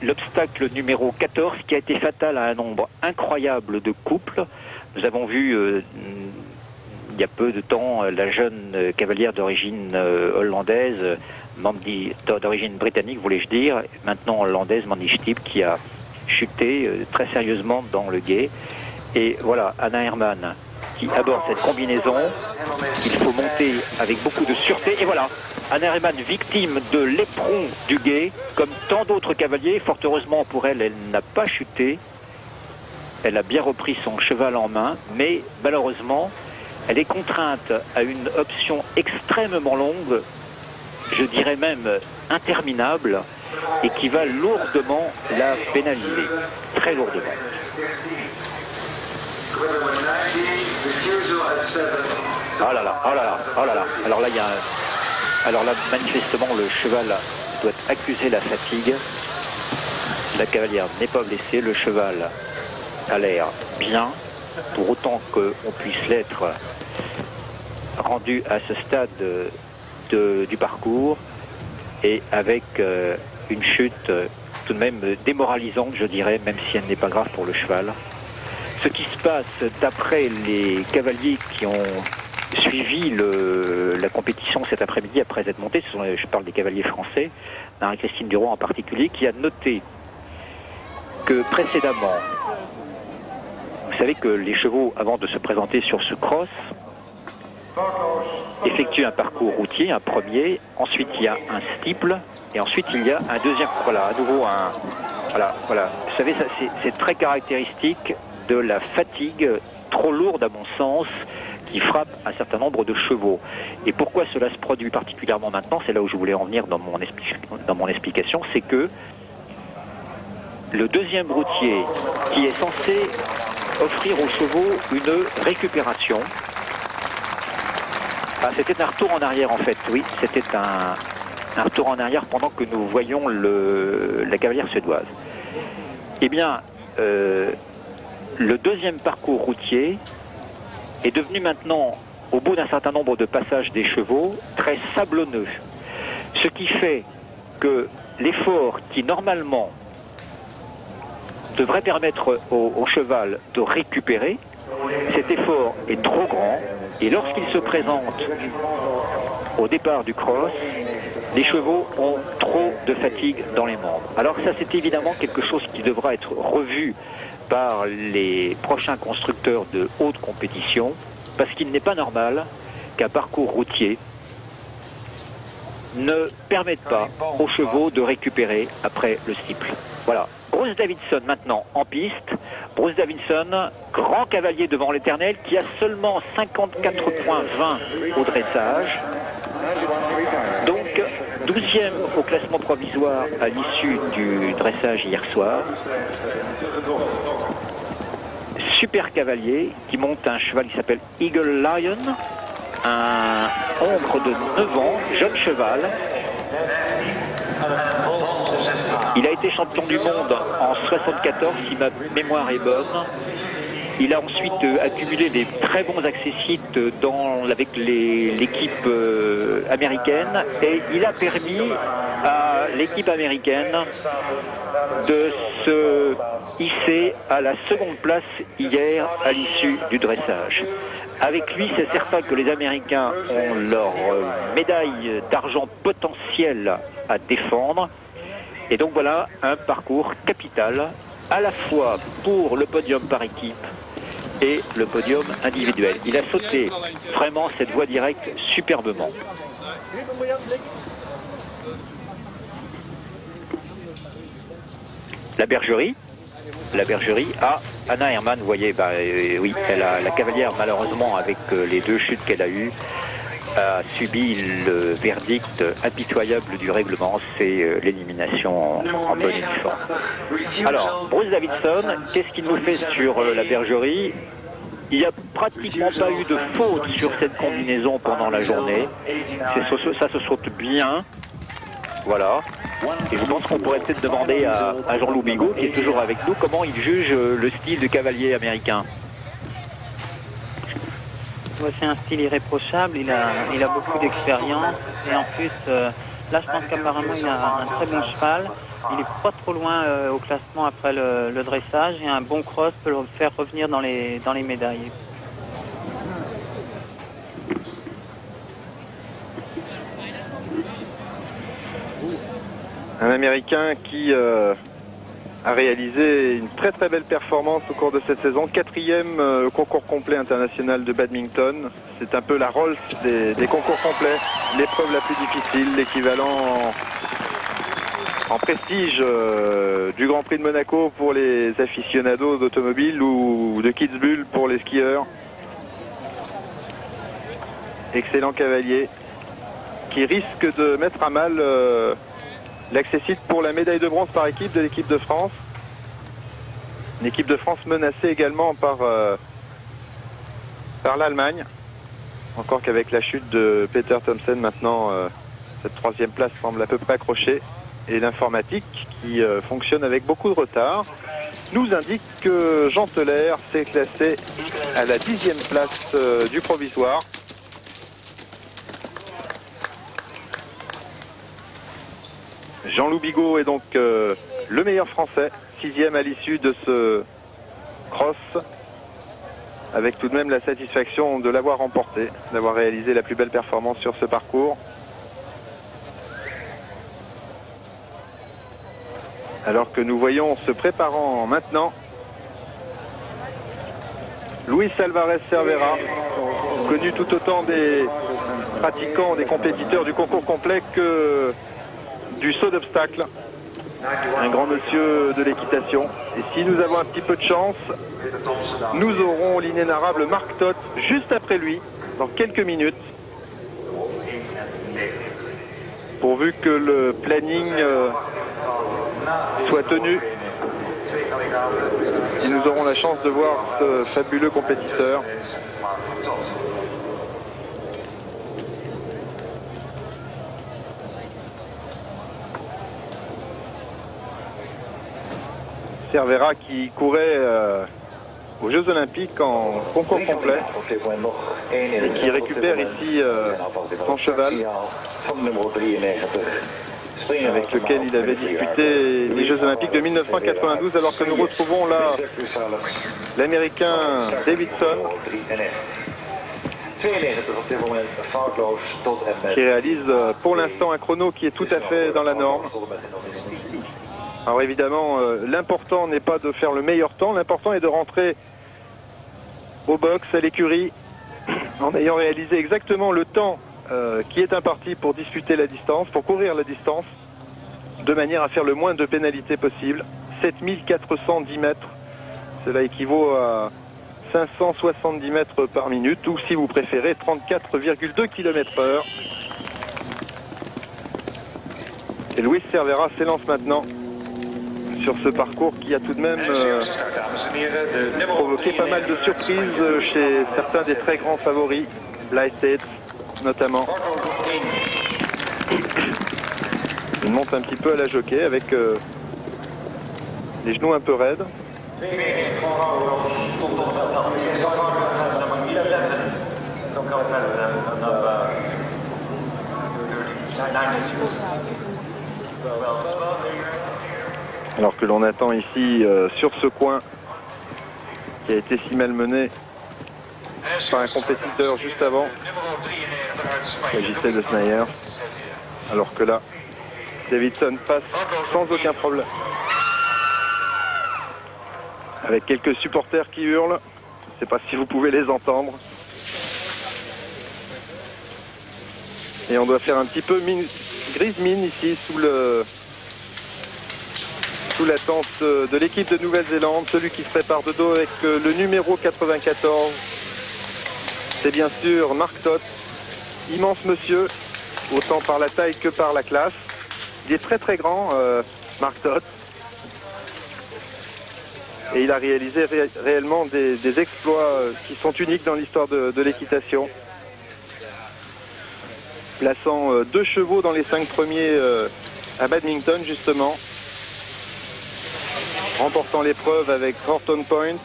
l'obstacle numéro 14, qui a été fatal à un nombre incroyable de couples. Nous avons vu il y a peu de temps la jeune cavalière d'origine hollandaise, d'origine britannique, voulais-je dire, maintenant hollandaise, Mandy Stiep, qui a chuté très sérieusement dans le gué. Et voilà, Anna Herrmann qui aborde cette combinaison. Il faut monter avec beaucoup de sûreté. Et voilà, Anna Herrmann, victime de l'éperon du gué, comme tant d'autres cavaliers. Fort heureusement pour elle, elle n'a pas chuté. Elle a bien repris son cheval en main, mais malheureusement, elle est contrainte à une option extrêmement longue, je dirais même interminable, et qui va lourdement la pénaliser, très lourdement. Oh là là, oh là là, oh là là. Alors là, alors là, manifestement, le cheval doit accuser la fatigue. La cavalière n'est pas blessée, le cheval a l'air bien, pour autant qu'on puisse l'être rendu à ce stade du parcours, et avec une chute tout de même démoralisante, je dirais, même si elle n'est pas grave pour le cheval. Ce qui se passe d'après les cavaliers qui ont suivi la compétition cet après-midi après être montés, je parle des cavaliers français, Marie-Christine Duroy en particulier, qui a noté que précédemment, vous savez que les chevaux, avant de se présenter sur ce cross, effectuent un parcours routier, un premier, ensuite il y a un steeple, et ensuite il y a un deuxième, voilà, à nouveau un... Voilà. Vous savez, c'est très caractéristique de la fatigue trop lourde, à mon sens, qui frappe un certain nombre de chevaux. Et pourquoi cela se produit particulièrement maintenant, c'est là où je voulais en venir dans mon explication, c'est que le deuxième routier, qui est censé offrir aux chevaux une récupération, c'était un retour en arrière en fait, oui, c'était un retour en arrière pendant que nous voyons la cavalière suédoise. Eh bien, le deuxième parcours routier est devenu maintenant, au bout d'un certain nombre de passages des chevaux, très sablonneux. Ce qui fait que l'effort qui normalement devrait permettre au cheval de récupérer, cet effort est trop grand, et lorsqu'il se présente au départ du cross, les chevaux ont trop de fatigue dans les membres. Alors ça, c'est évidemment quelque chose qui devra être revu par les prochains constructeurs de haute compétition, parce qu'il n'est pas normal qu'un parcours routier ne permette pas aux chevaux de récupérer après le steeple. Voilà. Bruce Davidson maintenant en piste. Bruce Davidson, grand cavalier devant l'Éternel, qui a seulement 54 points 20 au dressage. Donc 12e au classement provisoire à l'issue du dressage hier soir. Super cavalier qui monte un cheval qui s'appelle Eagle Lion, un hongre de 9 ans, jeune cheval. Il a été champion du monde en 74, si ma mémoire est bonne. Il a ensuite accumulé des très bons accessites avec l'équipe américaine, et il a permis à l'équipe américaine de se hisser à la seconde place hier à l'issue du dressage. Avec lui, c'est certain que les Américains ont leur médaille d'argent potentielle à défendre. Et donc voilà un parcours capital, à la fois pour le podium par équipe et le podium individuel. Il a sauté vraiment cette voie directe superbement. La bergerie, la bergerie. Ah, Anna Herman, vous voyez, oui, la cavalière, malheureusement, avec les 2 chutes qu'elle a eues, a subi le verdict impitoyable du règlement, c'est l'élimination en bonne et due forme. Alors, Bruce Davidson, qu'est-ce qu'il nous fait sur la bergerie? Il n'y a pratiquement pas eu de faute sur cette combinaison pendant la journée. Ça se saute bien. Voilà. Et je pense qu'on pourrait peut-être demander à Jean-Loup Bigot, qui est toujours avec nous, comment il juge le style du cavalier américain. C'est un style irréprochable, il a beaucoup d'expérience et en plus, là je pense qu'apparemment il a un très bon cheval. Il est pas trop loin au classement après le dressage et un bon cross peut le faire revenir dans les médailles. Un Américain qui a réalisé une très très belle performance au cours de cette saison. 4e concours complet international de badminton. C'est un peu la Rolls des concours complets. L'épreuve la plus difficile, l'équivalent en prestige du Grand Prix de Monaco pour les aficionados d'automobile ou de Kitzbühel pour les skieurs. Excellent cavalier qui risque de mettre à mal l'accessible pour la médaille de bronze par équipe de l'équipe de France. Une équipe de France menacée également par l'Allemagne. Encore qu'avec la chute de Peter Thomsen maintenant, cette 3e place semble à peu près accrochée. Et l'informatique qui fonctionne avec beaucoup de retard nous indique que Jean Teller s'est classé à la 10e place du provisoire. Jean-Loup Bigot est donc le meilleur français, 6e à l'issue de ce cross, avec tout de même la satisfaction de l'avoir remporté, d'avoir réalisé la plus belle performance sur ce parcours. Alors que nous voyons se préparant maintenant Luis Alvarez Cervera, connu tout autant des pratiquants, des compétiteurs du concours complet que du saut d'obstacle. Un grand monsieur de l'équitation. Et si nous avons un petit peu de chance, nous aurons l'inénarrable Marc Todt juste après lui, dans quelques minutes. Pourvu que le planning soit tenu. Et nous aurons la chance de voir ce fabuleux compétiteur. Cervera qui courait aux Jeux Olympiques en concours complet et qui récupère ici son cheval avec lequel il avait disputé les Jeux Olympiques de 1992, alors que nous retrouvons là l'Américain Davidson qui réalise pour l'instant un chrono qui est tout à fait dans la norme. Alors évidemment, l'important n'est pas de faire le meilleur temps, l'important est de rentrer au box, à l'écurie, en ayant réalisé exactement le temps qui est imparti pour disputer la distance, pour courir la distance, de manière à faire le moins de pénalités possible. 7410 mètres, cela équivaut à 570 mètres par minute, ou si vous préférez, 34,2 km/h. Et Luis Cervera s'élance maintenant sur ce parcours qui a tout de même provoqué pas mal de surprises chez certains des très grands favoris, Blythe notamment. Il monte un petit peu à la jockey avec les genoux un peu raides. Alors que l'on attend ici sur ce coin qui a été si malmené par un compétiteur juste avant. Il s'agissait de Snyder. Alors que là, Davidson passe sans aucun problème. Avec quelques supporters qui hurlent. Je ne sais pas si vous pouvez les entendre. Et on doit faire un petit peu grise mine ici sous sous la tente de l'équipe de Nouvelle-Zélande, celui qui se prépare de dos avec le numéro 94. C'est bien sûr Mark Todd, immense monsieur, autant par la taille que par la classe. Il est très très grand, Mark Todd. Et il a réalisé réellement des exploits qui sont uniques dans l'histoire de l'équitation. Plaçant 2 chevaux dans les 5 premiers à badminton justement. Remportant l'épreuve avec Horton Point,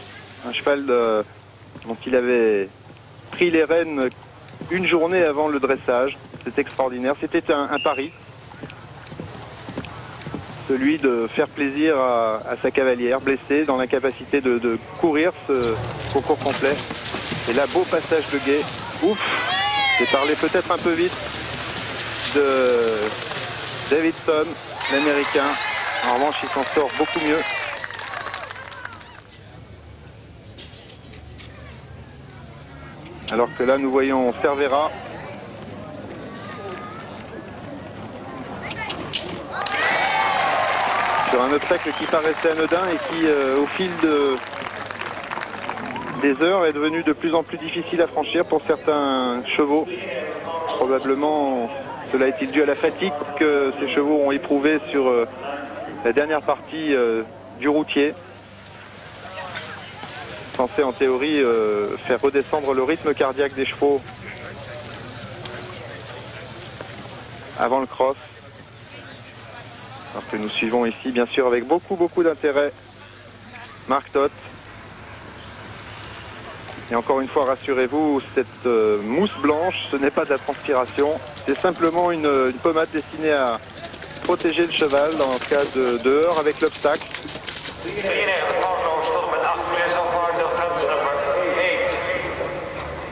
un cheval dont il avait pris les rênes une journée avant le dressage. C'est extraordinaire, c'était un pari. Celui de faire plaisir à sa cavalière blessée dans l'incapacité de courir ce concours complet. Et là, beau passage de Gay. Ouf, j'ai parlé peut-être un peu vite de Davidson, l'américain. En revanche, il s'en sort beaucoup mieux. Alors que là, nous voyons Cervera. Sur un obstacle qui paraissait anodin et qui, au fil des heures, est devenu de plus en plus difficile à franchir pour certains chevaux. Probablement, cela est-il dû à la fatigue que ces chevaux ont éprouvé sur la dernière partie du routier. Censé en théorie faire redescendre le rythme cardiaque des chevaux avant le cross. Alors que nous suivons ici bien sûr avec beaucoup d'intérêt Mark Todd. Et encore une fois, rassurez-vous, cette mousse blanche, ce n'est pas de la transpiration, c'est simplement une pommade destinée à protéger le cheval en cas de heurt avec l'obstacle.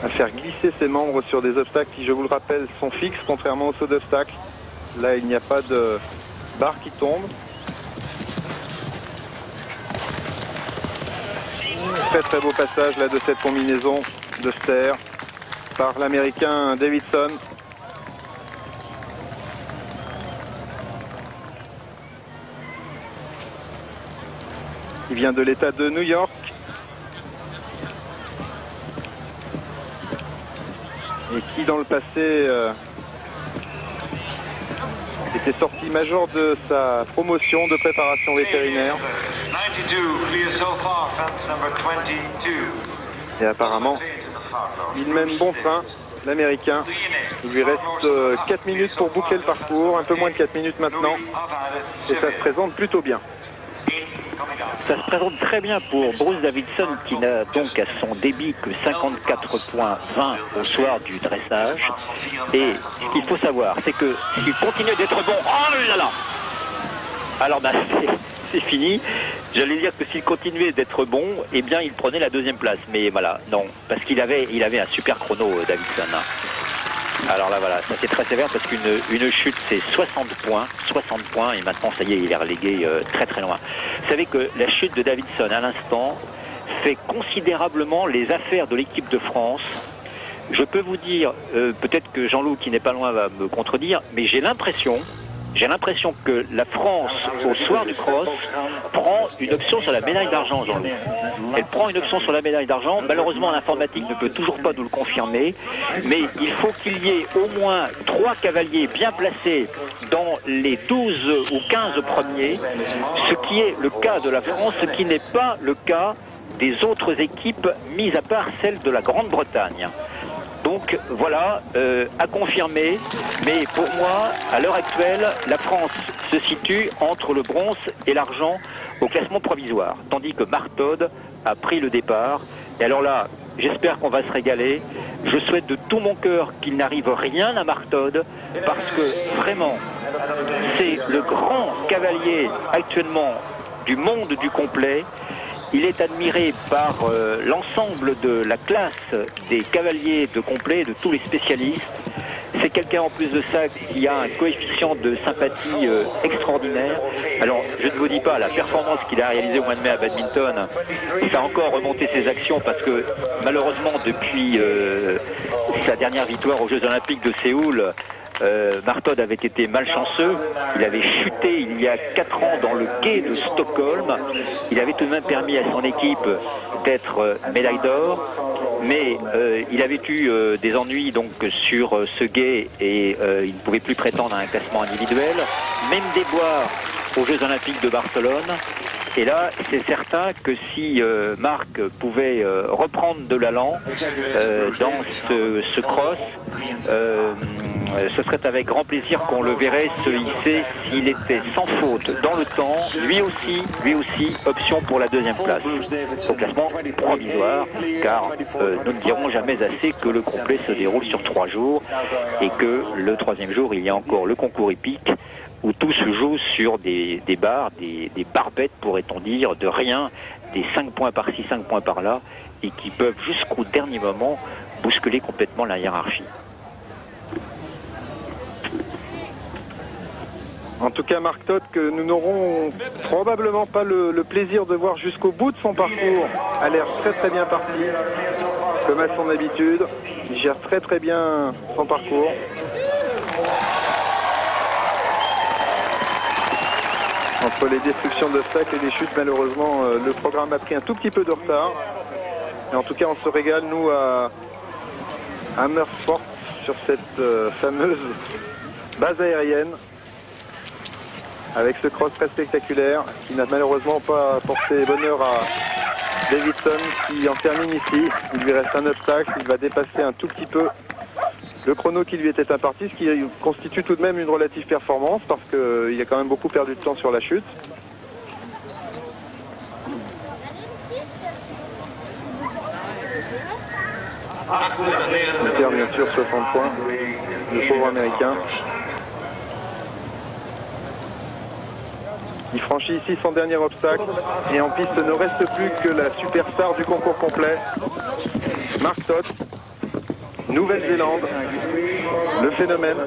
À faire glisser ses membres sur des obstacles qui, je vous le rappelle, sont fixes, contrairement aux sauts d'obstacles. Là, il n'y a pas de barre qui tombe. Très beau passage là de cette combinaison de Ster par l'américain Davidson. Il vient de l'État de New York. Et qui dans le passé était sorti major de sa promotion de préparation vétérinaire. Et apparemment, il mène bon train, l'américain. Il lui reste 4 minutes pour boucler le parcours, un peu moins de 4 minutes maintenant. Et ça se présente plutôt bien. Ça se présente très bien pour Bruce Davidson qui n'a donc à son débit que 54,20 au soir du dressage. Et ce qu'il faut savoir, c'est que s'il continue d'être bon, oh là là, alors ben, c'est fini. J'allais dire que s'il continuait d'être bon, eh bien il prenait la 2e place. Mais voilà, non, parce qu'il avait un super chrono, Davidson. Alors là voilà, ça c'est très sévère parce qu'une chute c'est 60 points et maintenant ça y est, il est relégué très loin. Vous savez que la chute de Davidson à l'instant fait considérablement les affaires de l'équipe de France. Je peux vous dire, peut-être que Jean-Loup qui n'est pas loin va me contredire, mais j'ai l'impression que la France, au soir du cross, prend une option sur la médaille d'argent, Jean-Loup. Elle prend une option sur la médaille d'argent. Malheureusement, l'informatique ne peut toujours pas nous le confirmer. Mais il faut qu'il y ait au moins 3 cavaliers bien placés dans les 12 ou 15 premiers, ce qui est le cas de la France, ce qui n'est pas le cas des autres équipes, mis à part celle de la Grande-Bretagne. Donc voilà, à confirmer, mais pour moi, à l'heure actuelle, la France se situe entre le bronze et l'argent au classement provisoire, tandis que Mark Todd a pris le départ. Et alors là, j'espère qu'on va se régaler. Je souhaite de tout mon cœur qu'il n'arrive rien à Mark Todd, parce que vraiment, c'est le grand cavalier actuellement du monde du complet. Il est admiré par l'ensemble de la classe des cavaliers de complet, de tous les spécialistes. C'est quelqu'un en plus de ça qui a un coefficient de sympathie extraordinaire. Alors, je ne vous dis pas, la performance qu'il a réalisée au mois de mai à badminton, ça a encore remonté ses actions parce que malheureusement, depuis sa dernière victoire aux Jeux Olympiques de Séoul, Mark Todd avait été malchanceux. Il avait chuté il y a 4 ans dans le quai de Stockholm. Il avait tout de même permis à son équipe d'être médaille d'or. Mais il avait eu des ennuis donc sur ce quai et il ne pouvait plus prétendre à un classement individuel. Même déboire aux Jeux Olympiques de Barcelone. Et là, c'est certain que si Marc pouvait reprendre de l'allant dans ce cross, ce serait avec grand plaisir qu'on le verrait se hisser s'il était sans faute dans le temps. Lui aussi, option pour la 2e place. Au classement provisoire, car nous ne dirons jamais assez que le complet se déroule sur 3 jours et que le 3e jour, il y a encore le concours hippique où tout se joue sur des barres, des barbettes, pourrait-on dire, de rien, des 5 points par-ci, 5 points par-là, et qui peuvent jusqu'au dernier moment bousculer complètement la hiérarchie. En tout cas, Mark Todd, que nous n'aurons probablement pas le plaisir de voir jusqu'au bout de son parcours, a l'air très très bien parti, comme à son habitude. Il gère très très bien son parcours. Entre les destructions d'obstacles et les chutes, malheureusement, le programme a pris un tout petit peu de retard. Et en tout cas, on se régale, nous, à Amersfoort, sur cette fameuse base aérienne, avec ce cross très spectaculaire, qui n'a malheureusement pas porté bonheur à Davidson, qui en termine ici. Il lui reste un obstacle, il va dépasser un tout petit peu le chrono qui lui était imparti, ce qui constitue tout de même une relative performance parce qu'il a quand même beaucoup perdu de temps sur la chute. Il perd bien sûr 60 points, le pauvre américain. Il franchit ici son dernier obstacle et en piste ne reste plus que la superstar du concours complet, Mark Todd. Nouvelle-Zélande, le phénomène.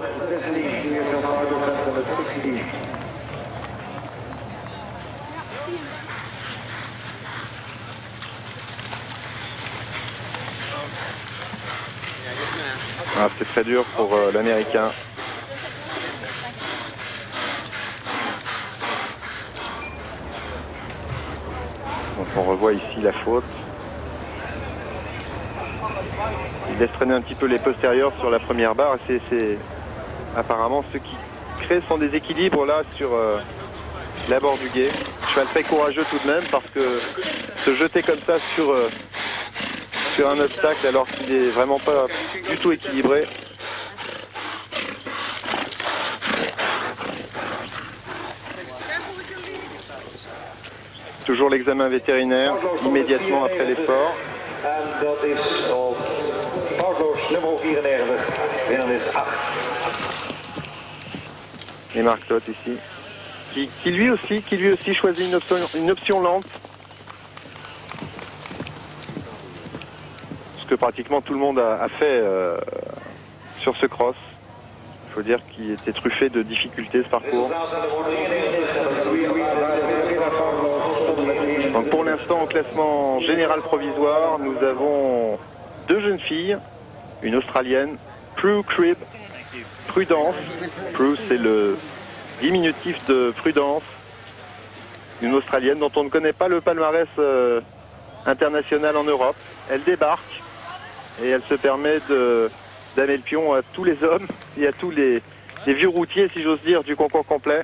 Ah, c'est très dur pour l'Américain. Donc on revoit ici la faute. Il laisse traîner un petit peu les postérieurs sur la première barre. C'est apparemment ce qui crée son déséquilibre là sur la bord du gué. Cheval très courageux tout de même parce que se jeter comme ça sur un obstacle alors qu'il est vraiment pas du tout équilibré. Toujours l'examen vétérinaire immédiatement après l'effort. Et Mark Todd ici, qui lui aussi choisit une option lente. Ce que pratiquement tout le monde a fait sur ce cross. Il faut dire qu'il était truffé de difficultés ce parcours. Donc pour l'instant au classement général provisoire, nous avons 2 jeunes filles, une Australienne, Prue Cribb, Prudence. Prue, c'est le diminutif de Prudence. Une Australienne dont on ne connaît pas le palmarès international en Europe. Elle débarque et elle se permet de damer le pion à tous les hommes et à tous les vieux routiers, si j'ose dire, du concours complet.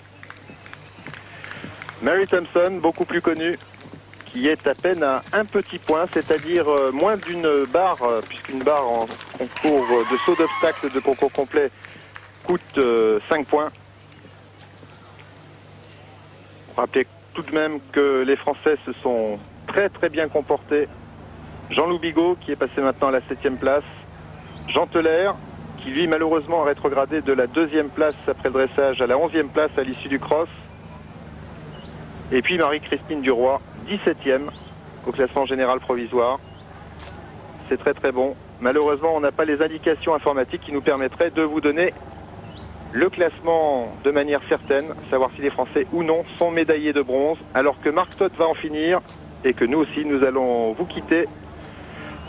Mary Thompson, beaucoup plus connue, qui est à peine à un petit point, c'est-à-dire moins d'une barre, puisqu'une barre en concours de saut d'obstacle de concours complet coûte 5 points. Rappelez tout de même que les Français se sont très très bien comportés. Jean-Loup Bigot, qui est passé maintenant à la 7e place. Jean Teller, qui lui malheureusement a rétrogradé de la 2e place après le dressage à la 11e place à l'issue du cross. Et puis Marie-Christine Duroy, 17e au classement général provisoire. C'est très très bon. Malheureusement, on n'a pas les indications informatiques qui nous permettraient de vous donner le classement de manière certaine, savoir si les Français ou non sont médaillés de bronze, alors que Mark Todd va en finir et que nous aussi, nous allons vous quitter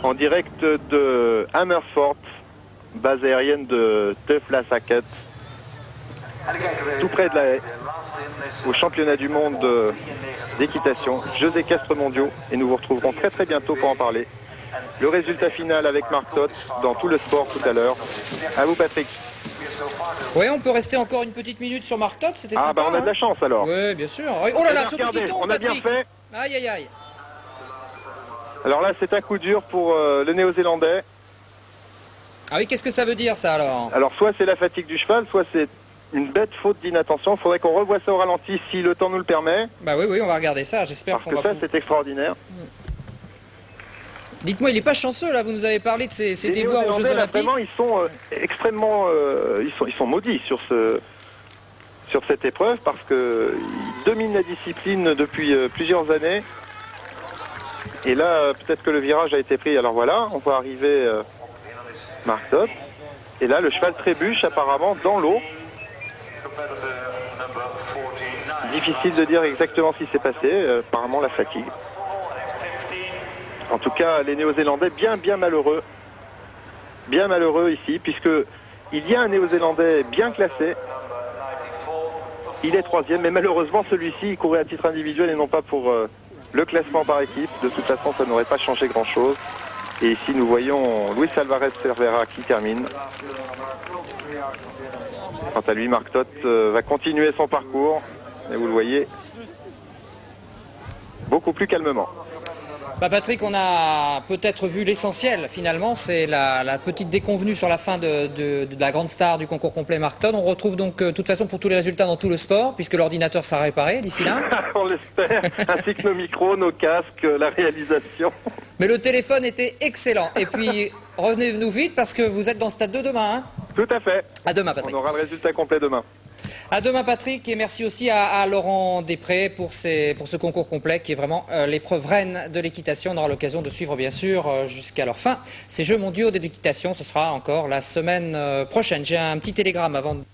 en direct de Amersfoort, base aérienne de Tuflasaket, tout près de la haie, au championnat du monde d'équitation, Jeux équestres mondiaux, et nous vous retrouverons très très bientôt pour en parler. Le résultat final avec Marc Todt dans Tout le sport tout à l'heure. À vous Patrick. Oui, on peut rester encore une petite minute sur Marc Todt, c'était Ah sympa. bah on a de la chance alors. Oui, bien sûr. Oh là là, surtout Regardez, qu'il tombe, on a bien Patrick. fait. Aïe, aïe, aïe. Alors là c'est un coup dur pour le néo-zélandais. Ah oui, qu'est-ce que ça veut dire ça alors? Alors soit c'est la fatigue du cheval, soit c'est une bête faute d'inattention. Il faudrait qu'on revoie ça au ralenti si le temps nous le permet. Bah oui, on va regarder ça, j'espère Parce qu'on que va... ça c'est extraordinaire. Dites-moi, il n'est pas chanceux là, vous nous avez parlé de ces Les déboires aux Jeux Néo-Zélandais, là, Olympiques. vraiment, ils sont extrêmement, ils sont maudits sur cette épreuve parce que ils dominent la discipline depuis plusieurs années. Et là, peut-être que le virage a été pris. Alors voilà, on va arriver Marc Todt. Et là, le cheval trébuche apparemment dans l'eau. Difficile de dire exactement ce qui s'est passé. Apparemment, la fatigue. En tout cas, les Néo-Zélandais bien malheureux. Bien malheureux ici, puisque il y a un Néo-Zélandais bien classé. Il est troisième, mais malheureusement, celui-ci, il courait à titre individuel et non pas pour le classement par équipe. De toute façon, ça n'aurait pas changé grand-chose. Et ici, nous voyons Luis Alvarez Cervera qui termine. Quant à lui, Marc Todt va continuer son parcours. Et vous le voyez, beaucoup plus calmement. Bah Patrick, on a peut-être vu l'essentiel finalement, c'est la petite déconvenue sur la fin de la grande star du concours complet Marc Todt. On retrouve donc de toute façon pour tous les résultats dans tout le sport, puisque l'ordinateur sera réparé d'ici là. On l'espère, ainsi que nos micros, nos casques, la réalisation. Mais le téléphone était excellent. Et puis revenez-nous vite parce que vous êtes dans le stade 2 demain. Hein. Tout à fait. À demain Patrick. On aura le résultat complet demain. À demain Patrick, et merci aussi à Laurent Després pour ce concours complet qui est vraiment l'épreuve reine de l'équitation. On aura l'occasion de suivre bien sûr jusqu'à leur fin ces Jeux mondiaux d'équitation. Ce sera encore la semaine prochaine. J'ai un petit télégramme avant de...